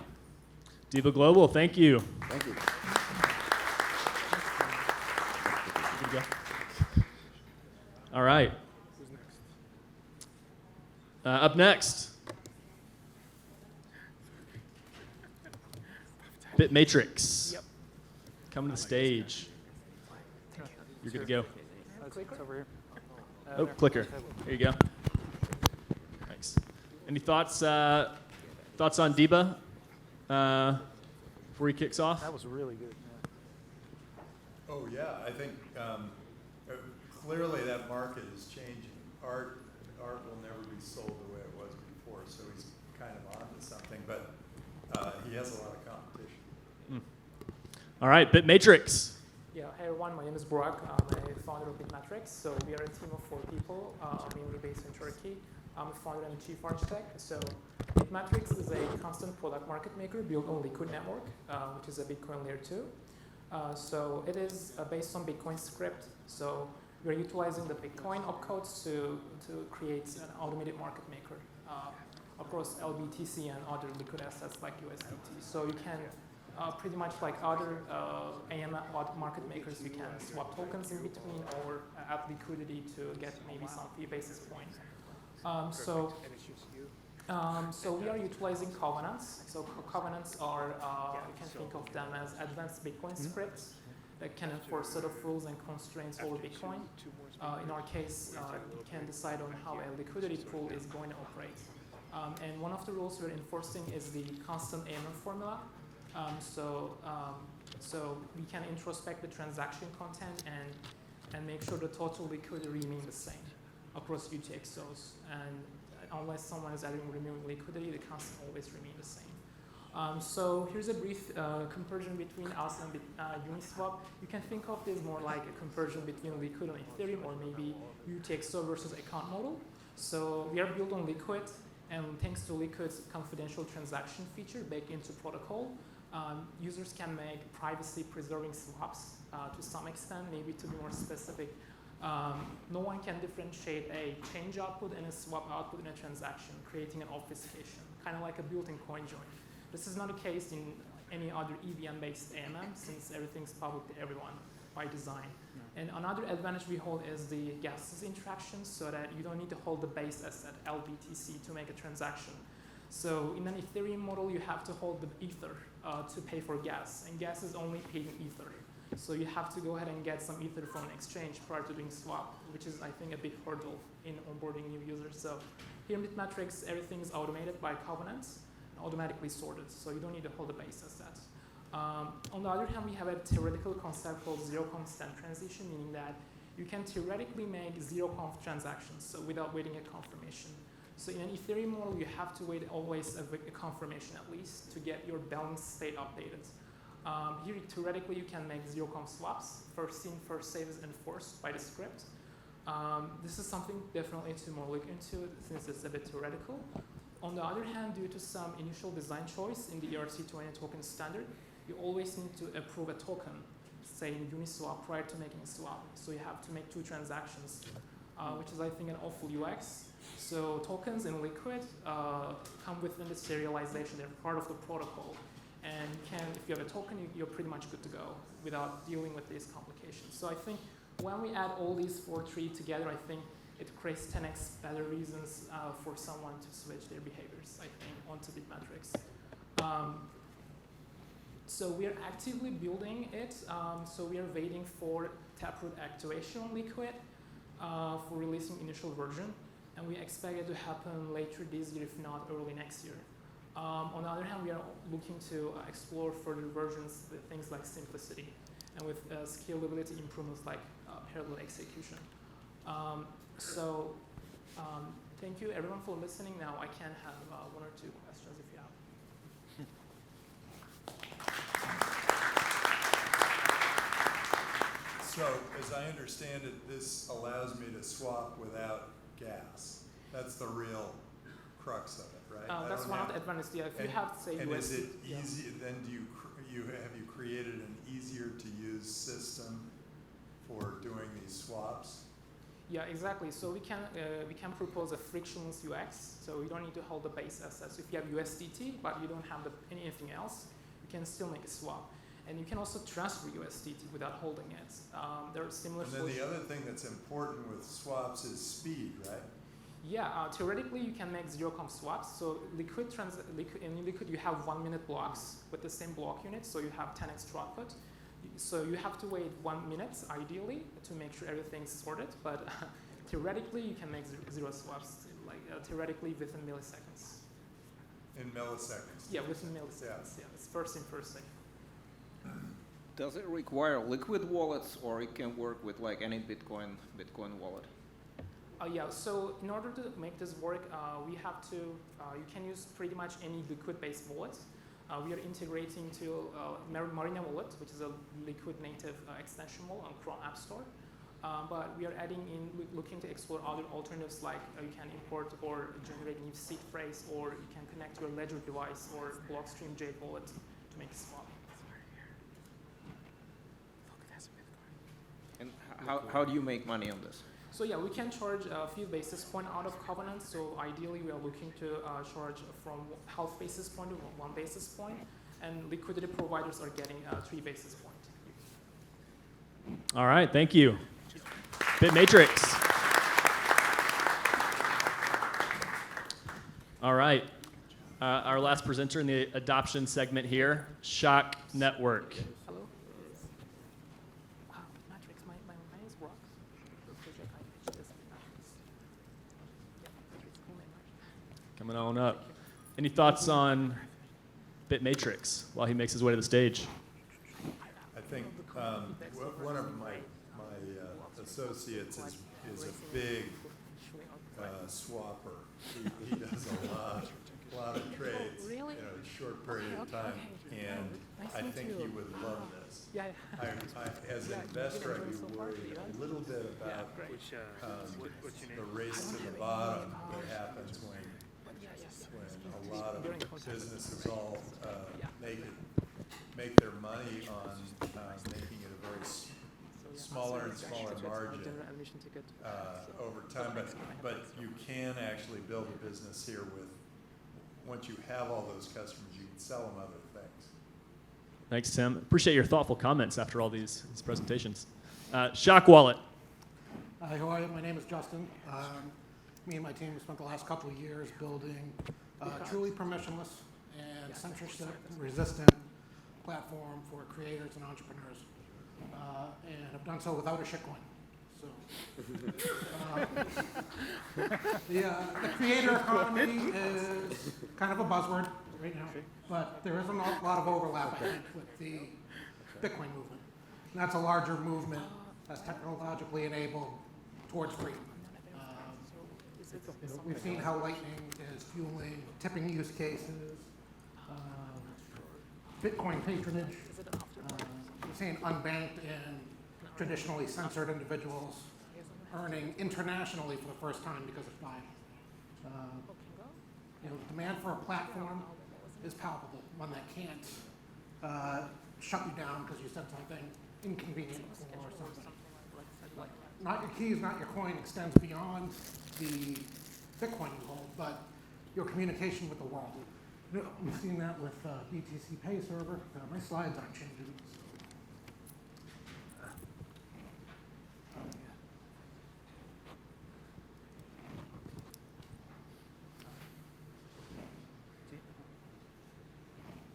DIBA Global, thank you. Thank you. Good to go. All right. Up next, Bitmatrix. Yep. Come to the stage. You're good to go. It's over here. Oh, clicker. There you go. Thanks. Any thoughts? Thoughts on DIBA before he kicks off? That was really good. Yeah. Oh yeah, I think clearly that market is changing. Art will never be sold the way it was before, so he's kind of on to something, but he has a lot of competition. All right, Bitmatrix. Yeah, hey everyone, my name is Burak. I'm a founder of Bitmatrix. So we are a team of 4 people, mainly based in Turkey. I'm a founder and chief architect. So Bitmatrix is a constant product market maker built on Liquid Network, which is a Bitcoin layer 2. So it is based on Bitcoin script. So we're utilizing the Bitcoin opcodes to create an automated market maker across LBTC and other liquid assets like USDT. So you can pretty much like other AM market makers, you can swap tokens in between or add liquidity to get maybe some fee basis point. So we are utilizing covenants. So covenants are, you can think of them as advanced Bitcoin scripts that can enforce set of rules and constraints over Bitcoin. In our case, you can decide on how a liquidity pool is going to operate. And one of the rules we're enforcing is the constant AMM formula. So we can introspect the transaction content and make sure the total liquidity remain the same across UTXOs. And unless someone is adding removing liquidity, the constant always remain the same. So here's a brief comparison between us and Uniswap. You can think of this more like a comparison between Liquid and Ethereum, or maybe UTXO versus account model. So we are built on Liquid, and thanks to Liquid's confidential transaction feature baked into protocol, users can make privacy-preserving swaps to some extent. Maybe to be more specific, no one can differentiate a change output and a swap output in a transaction, creating an obfuscation, kind of like a built-in coin join. This is not the case in any other EVM-based AMM, since everything's public to everyone by design. And another advantage we hold is the gases interaction, so that you don't need to hold the base asset LBTC to make a transaction. So in an Ethereum model, you have to hold the Ether to pay for gas, and gas is only paid in Ether. So you have to go ahead and get some Ether from an exchange prior to doing swap, which is, I think, a big hurdle in onboarding new users. So here in Bitmatrix, everything is automated by covenants, automatically sorted, so you don't need to hold the base asset. On the other hand, we have a theoretical concept called zero-conf transition, meaning that you can theoretically make zero-conf transactions so without waiting a confirmation. So in an Ethereum model, you have to wait always a confirmation at least to get your balance state updated. Here, theoretically, you can make zero-conf swaps. First in, first save is enforced by the script. This is something definitely to more look into since it's a bit theoretical. On the other hand, due to some initial design choice in the ERC20 token standard, you always need to approve a token, say in Uniswap, prior to making a swap. So you have to make 2 transactions, which is, I think, an awful UX. So tokens in Liquid come within the serialization. They're part of the protocol. And if you have a token, you're pretty much good to go without dealing with these complications. So I think when we add all these 4 trees together, I think it creates 10x better reasons for someone to switch their behaviors, I think, onto Bitmatrix. So we are actively building it. So we are waiting for taproot activation on Liquid for releasing initial version. And we expect it to happen later this year, if not early next year. On the other hand, we are looking to explore further versions with things like simplicity and with scalability improvements like parallel execution. Thank you everyone for listening. Now I can have 1 or 2 questions if you have. So, as I understand it, this allows me to swap without gas. That's the real crux of it, right? That's one of the advantages. Yeah, if you have, say, and USD, is it easy? Then have you created an easier to use system for doing these swaps? Yeah, exactly. So we can propose a frictionless UX. So you don't need to hold the base assets. If you have USDT, but you don't have anything else, you can still make a swap. And you can also transfer USDT without holding it. There are similar solutions. And then the other thing that's important with swaps is speed, right? Yeah, theoretically you can make zero-conf swaps. So in Liquid you have 1-minute blocks with the same block unit, so you have 10x throughput. So you have to wait 1 minute, ideally, to make sure everything's sorted. But theoretically, you can make zero swaps, theoretically within milliseconds. In milliseconds? Yeah, within milliseconds. Yeah, it's first in, first safe. Does it require liquid wallets, or it can work with like any Bitcoin wallet? Yeah, so in order to make this work, we have to, you can use pretty much any liquid-based wallet. We are integrating to Marina Wallet, which is a Liquid native extension wallet on Chrome App Store. But we are adding in, looking to explore other alternatives like you can import or generate new seed phrase, or you can connect your Ledger device or Blockstream Jade wallet to make a swap. And how do you make money on this? So yeah, we can charge a few basis points out of Covenant. So ideally, we are looking to charge from half basis point to 1 basis point, and liquidity providers are getting 3 basis points. All right, thank you. Bitmatrix. All right, our last presenter in the adoption segment here, Shock Network. Hello. Matrix, my name is Rock. Coming on up. Any thoughts on Bitmatrix while he makes his way to the stage? I think one of my associates is a big swapper. he does a lot of trades in a short period of time, and I think he would love this. As an investor, I'd be worried a little bit about the race to the bottom that happens when a lot of businesses all make their money on making it a very smaller and smaller margin over time. But you can actually build a business here with, once you have all those customers, you can sell them other things. Thanks, Tim. Appreciate your thoughtful comments after all these presentations. Shock Wallet. Hi, how are you? My name is Justin. Me and my team have spent the last couple of years building truly permissionless and censorship-resistant platform for creators and entrepreneurs, and have done so without a shitcoin. So, the creator economy is kind of a buzzword right now, but there is a lot of overlap, I think, with the Bitcoin movement. And that's a larger movement that's technologically enabled towards freedom. We've seen how Lightning is fueling tipping use cases, Bitcoin patronage. We've seen unbanked and traditionally censored individuals earning internationally for the first time because of FIDE. Demand for a platform is palpable, one that can't shut you down because you said something inconvenient or something. Not your keys, not your coin extends beyond the Bitcoin you hold, but your communication with the world. We've seen that with BTC Pay Server. My slides aren't changing.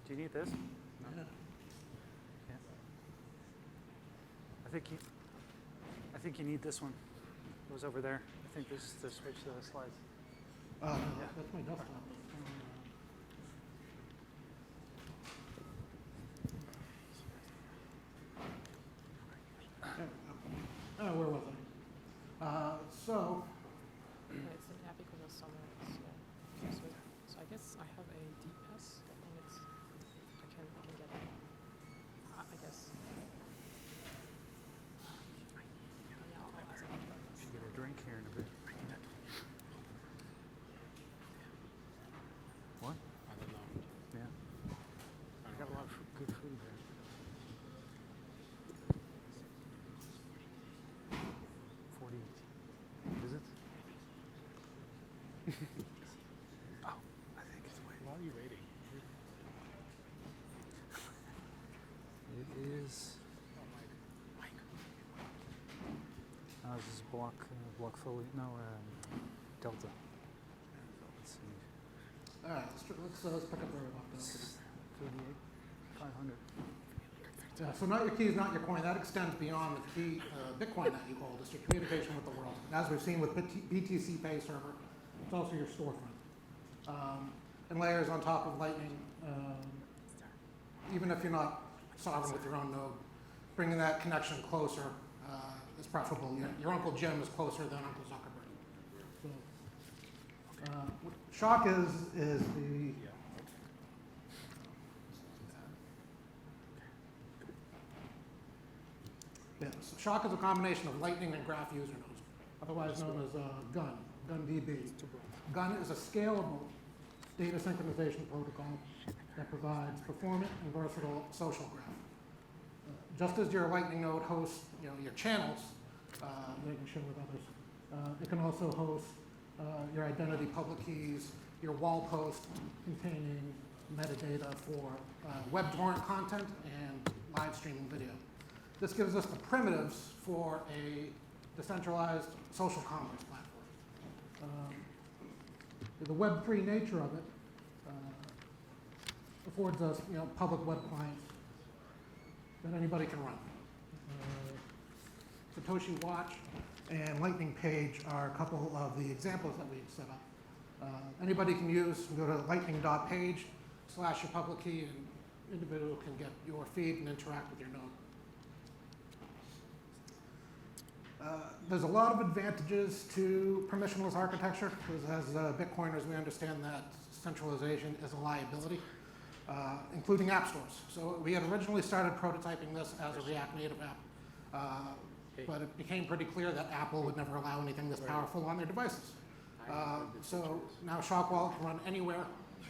Do you need this? No. Yeah. I think you need this one. It was over there. I think this is to switch the slides. That's my desktop. Where was I? So it's an app because of summer. So I guess I have a DPS. I think I can get it. I guess. Should get a drink here in a bit. What? I don't know. Yeah. I got a lot of good food there. Visits? Oh, I think it's waiting. Why are you waiting? It is. This is block fully. No, Delta. Let's see. All right, let's pick up where we left off. 38,500. So not your keys, not your coin. That extends beyond the key Bitcoin that you hold. It's your communication with the world. As we've seen with BTC Pay Server, it's also your storefront. And layers on top of Lightning, even if you're not sovereign with your own node, bringing that connection closer is preferable. Your Uncle Jim is closer than Uncle Zuckerberg. So, Shock is the so Shock is a combination of Lightning and Graph user nodes, otherwise known as GunDB. Gun is a scalable data synchronization protocol that provides performant and versatile social graph. Just as your Lightning node hosts, your channels that you can share with others, it can also host your identity public keys, your wall post containing metadata for web torrent content and live streaming video. This gives us the primitives for a decentralized social commerce platform. The Web3 nature of it affords us, public web clients that anybody can run. Satoshi Watch and Lightning Page are a couple of the examples that we've set up. Anybody can go to lightning.page, slash your public key, and individual can get your feed and interact with your node. There's a lot of advantages to permissionless architecture, because as Bitcoiners, we understand that centralization is a liability, including app stores. So we had originally started prototyping this as a React Native app, but it became pretty clear that Apple would never allow anything this powerful on their devices. So now Shock Wallet can run anywhere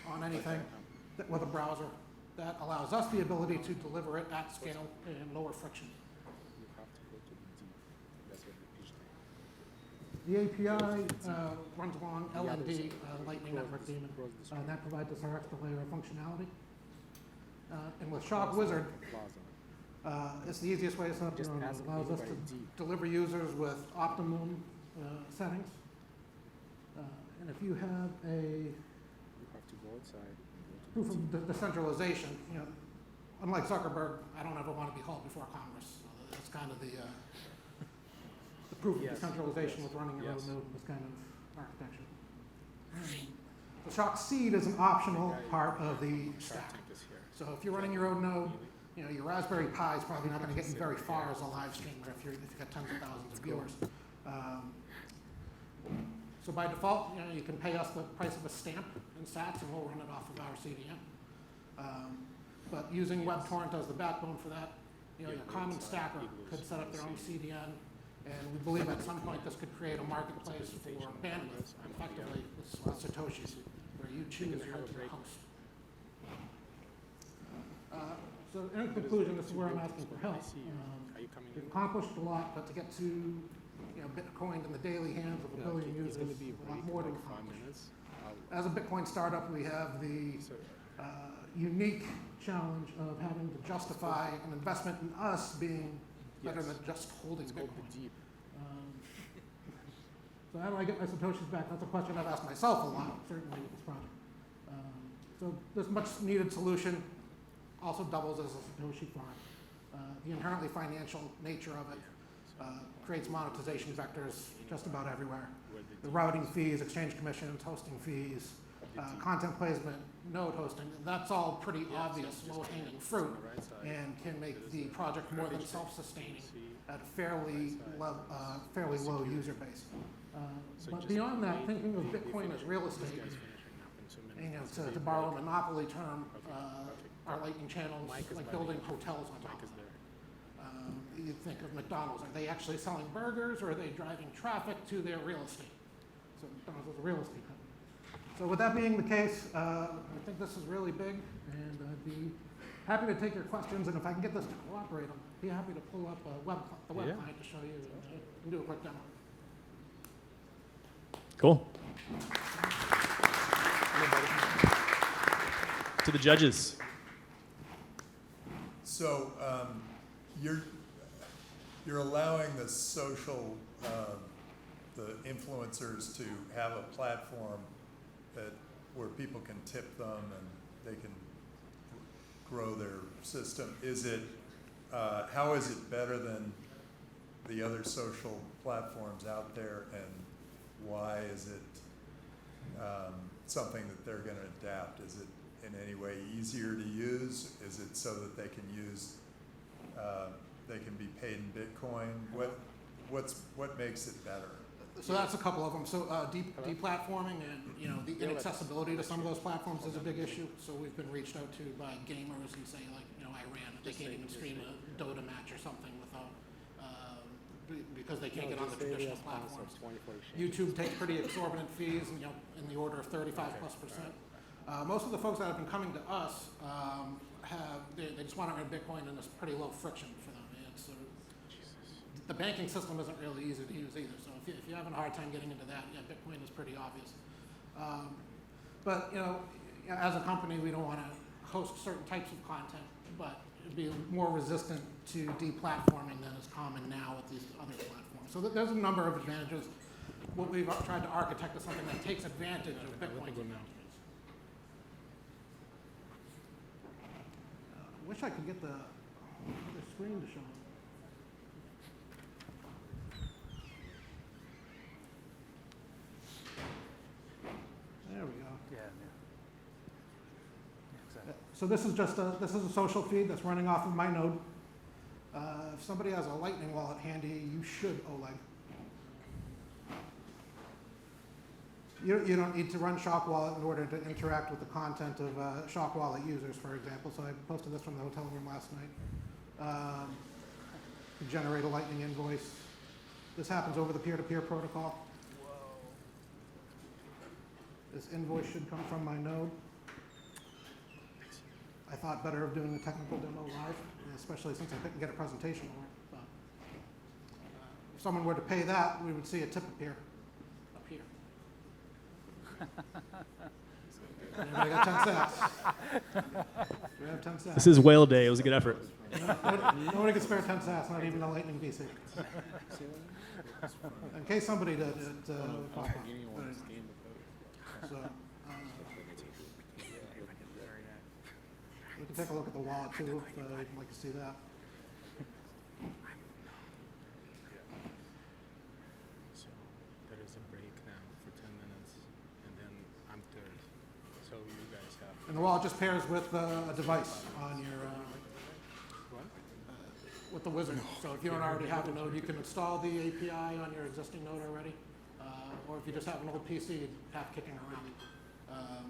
on anything with a browser. That allows us the ability to deliver it at scale and lower friction. The API runs along LND, Lightning Network Daemon, and that provides us our extra layer of functionality. And with Shock Wizard, it's the easiest way to set up your own. It allows us to deliver users with optimum settings. And if you have a proof of decentralization, unlike Zuckerberg, I don't ever want to be hauled before Congress. So that's kind of the proof of decentralization with running your own node in this kind of architecture. The Shock seed is an optional part of the stack. So if you're running your own node, your Raspberry Pi is probably not going to get you very far as a live streamer if you've got tens of thousands of viewers. So by default, you can pay us the price of a stamp in sats, and we'll run it off of our CDN. But using WebTorrent as the backbone for that, your common stacker could set up their own CDN, and we believe at some point this could create a marketplace for bandwidth, effectively with Satoshis, where you choose your host. So in conclusion, this is where I'm asking for help. We've accomplished a lot, but to get to Bitcoin in the daily hands of 1 billion users, a lot more to accomplish. As a Bitcoin startup, we have the unique challenge of having to justify an investment in us being better than just holding Bitcoin. So how do I get my Satoshis back? That's a question I've asked myself a lot, certainly with this project. So this much needed solution also doubles as a Satoshi farm. The inherently financial nature of it creates monetization vectors just about everywhere. The routing fees, exchange commissions, hosting fees, content placement, node hosting, that's all pretty obvious low-hanging fruit and can make the project more than self-sustaining at a fairly low user base. But beyond that, thinking of Bitcoin as real estate, to borrow a monopoly term, our Lightning channels like building hotels on top of them. You think of McDonald's, are they actually selling burgers or are they driving traffic to their real estate? So McDonald's is a real estate company. So with that being the case, I think this is really big, and I'd be happy to take your questions, and if I can get this to cooperate, I'll be happy to pull up the web client to show you and do a quick demo. Cool. To the judges. So you're allowing the social, the influencers to have a platform where people can tip them and they can grow their system. How is it better than the other social platforms out there, and why is it something that they're going to adapt? Is it in any way easier to use? Is it so that they can use, they can be paid in Bitcoin? What makes it better? So that's a couple of them. So deplatforming and the inaccessibility to some of those platforms is a big issue. So we've been reached out to by gamers who say, like, Iran, they can't even stream a Dota match or something without because they can't get on the traditional platforms. YouTube takes pretty exorbitant fees, in the order of 35+%. Most of the folks that have been coming to us they just want to earn Bitcoin, and it's pretty low friction for them. The banking system isn't really easy to use either. So if you're having a hard time getting into that, Bitcoin is pretty obvious. But as a company, we don't want to host certain types of content, but it'd be more resistant to deplatforming than is common now with these other platforms. So there's a number of advantages. What we've tried to architect is something that takes advantage of Bitcoin's advantages. I wish I could get the screen to show. There we go. Yeah. So this is just a social feed that's running off of my node. If somebody has a Lightning wallet handy, you should, Oleg. You don't need to run Shock Wallet in order to interact with the content of Shock Wallet users, for example. So I posted this from the hotel room last night. You generate a Lightning invoice. This happens over the peer-to-peer protocol. This invoice should come from my node. I thought better of doing the technical demo live, especially since I couldn't get a presentation on it. But, if someone were to pay that, we would see a tip appear up here. Anybody got 10 cents? We have 10 cents. This is whale day. It was a good effort. Nobody can spare 10 cents, not even a Lightning VC. In case somebody did, it pop up. So, we can take a look at the wallet too, if you'd like to see that. So there is a break now for 10 minutes, and then I'm third. So you guys have. And the wallet just pairs with a device on your with the wizard. So if you don't already have a node, you can install the API on your existing node already. Or if you just have an old PC you have kicking around,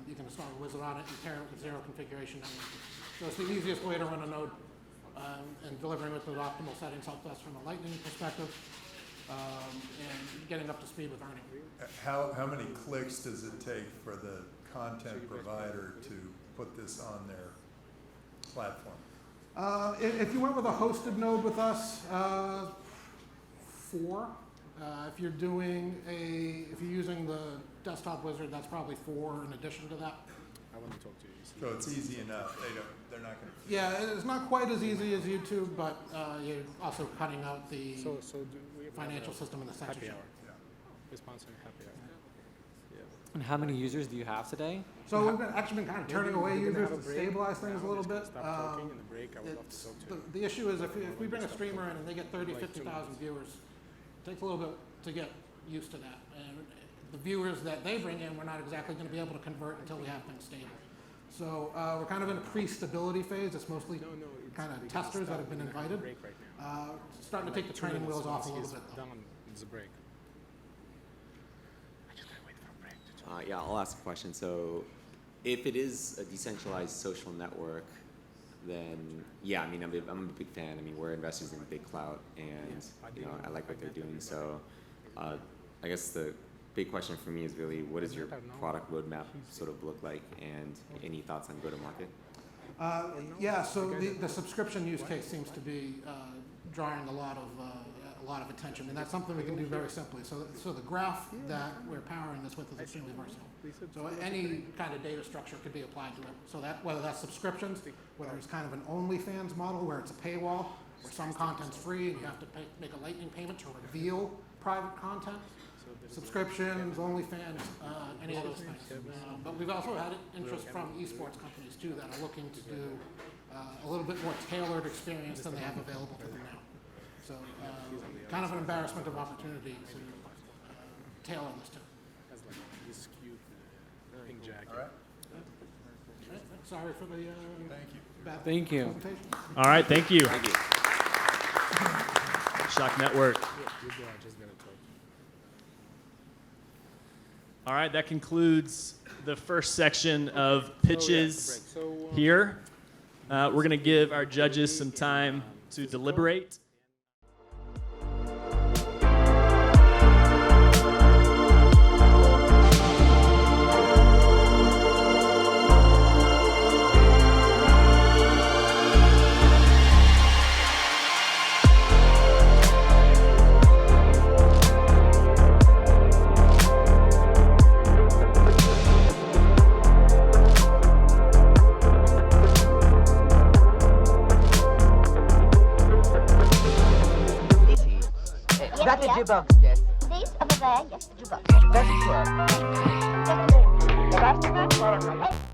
you can install a wizard on it and pair it with zero configuration network. So it's the easiest way to run a node, and delivering it with optimal settings helps us from a Lightning perspective, and getting up to speed with earning. How many clicks does it take for the content provider to put this on their platform? If you went with a hosted node with us, 4. If you're using the desktop wizard, that's probably 4 in addition to that. I want to talk to you. So it's easy enough. They're not going to. Yeah, it's not quite as easy as YouTube, but you're also cutting out the financial system and the censorship. Happy hour. Yeah. We're sponsoring happy hour. Yeah. And how many users do you have today? So we've actually been kind of turning away users to stabilize things a little bit. Stop talking in the break. I would love to talk to you. The issue is if we bring a streamer in and they get 30, 50,000 viewers, it takes a little bit to get used to that. And the viewers that they bring in, we're not exactly going to be able to convert until we have things stable. So we're kind of in a pre-stability phase. It's mostly kind of testers that have been invited. Starting to take the training wheels off a little bit, though. It's a break. Yeah, I'll ask a question. So if it is a decentralized social network, then yeah, I mean, I'm a big fan. I mean, we're investors in Big Clout, and I like what they're doing. So I guess the big question for me is really, what does your product roadmap sort of look like, and any thoughts on go-to-market? Yeah, so the subscription use case seems to be drawing a lot of attention, and that's something we can do very simply. So the graph that we're powering this with is extremely versatile. So any kind of data structure could be applied to it. So that whether that's subscriptions, whether it's kind of an OnlyFans model where it's a paywall, where some content's free and you have to make a Lightning payment to reveal private content. Subscriptions, OnlyFans, any of those things. But we've also had interest from esports companies too that are looking to do a little bit more tailored experience than they have available to them now. So kind of an embarrassment of opportunity to tailor this to. Has like this cute pink jacket. All right. Sorry for the bad Thank you. presentation. All right, thank you. Thank you. Shock Network. You go, I just gotta talk. All right, that concludes the first section of pitches here. We're going to give our judges some time to deliberate. That's a jukebox, yes. This over there, yes, the jukebox. That's it.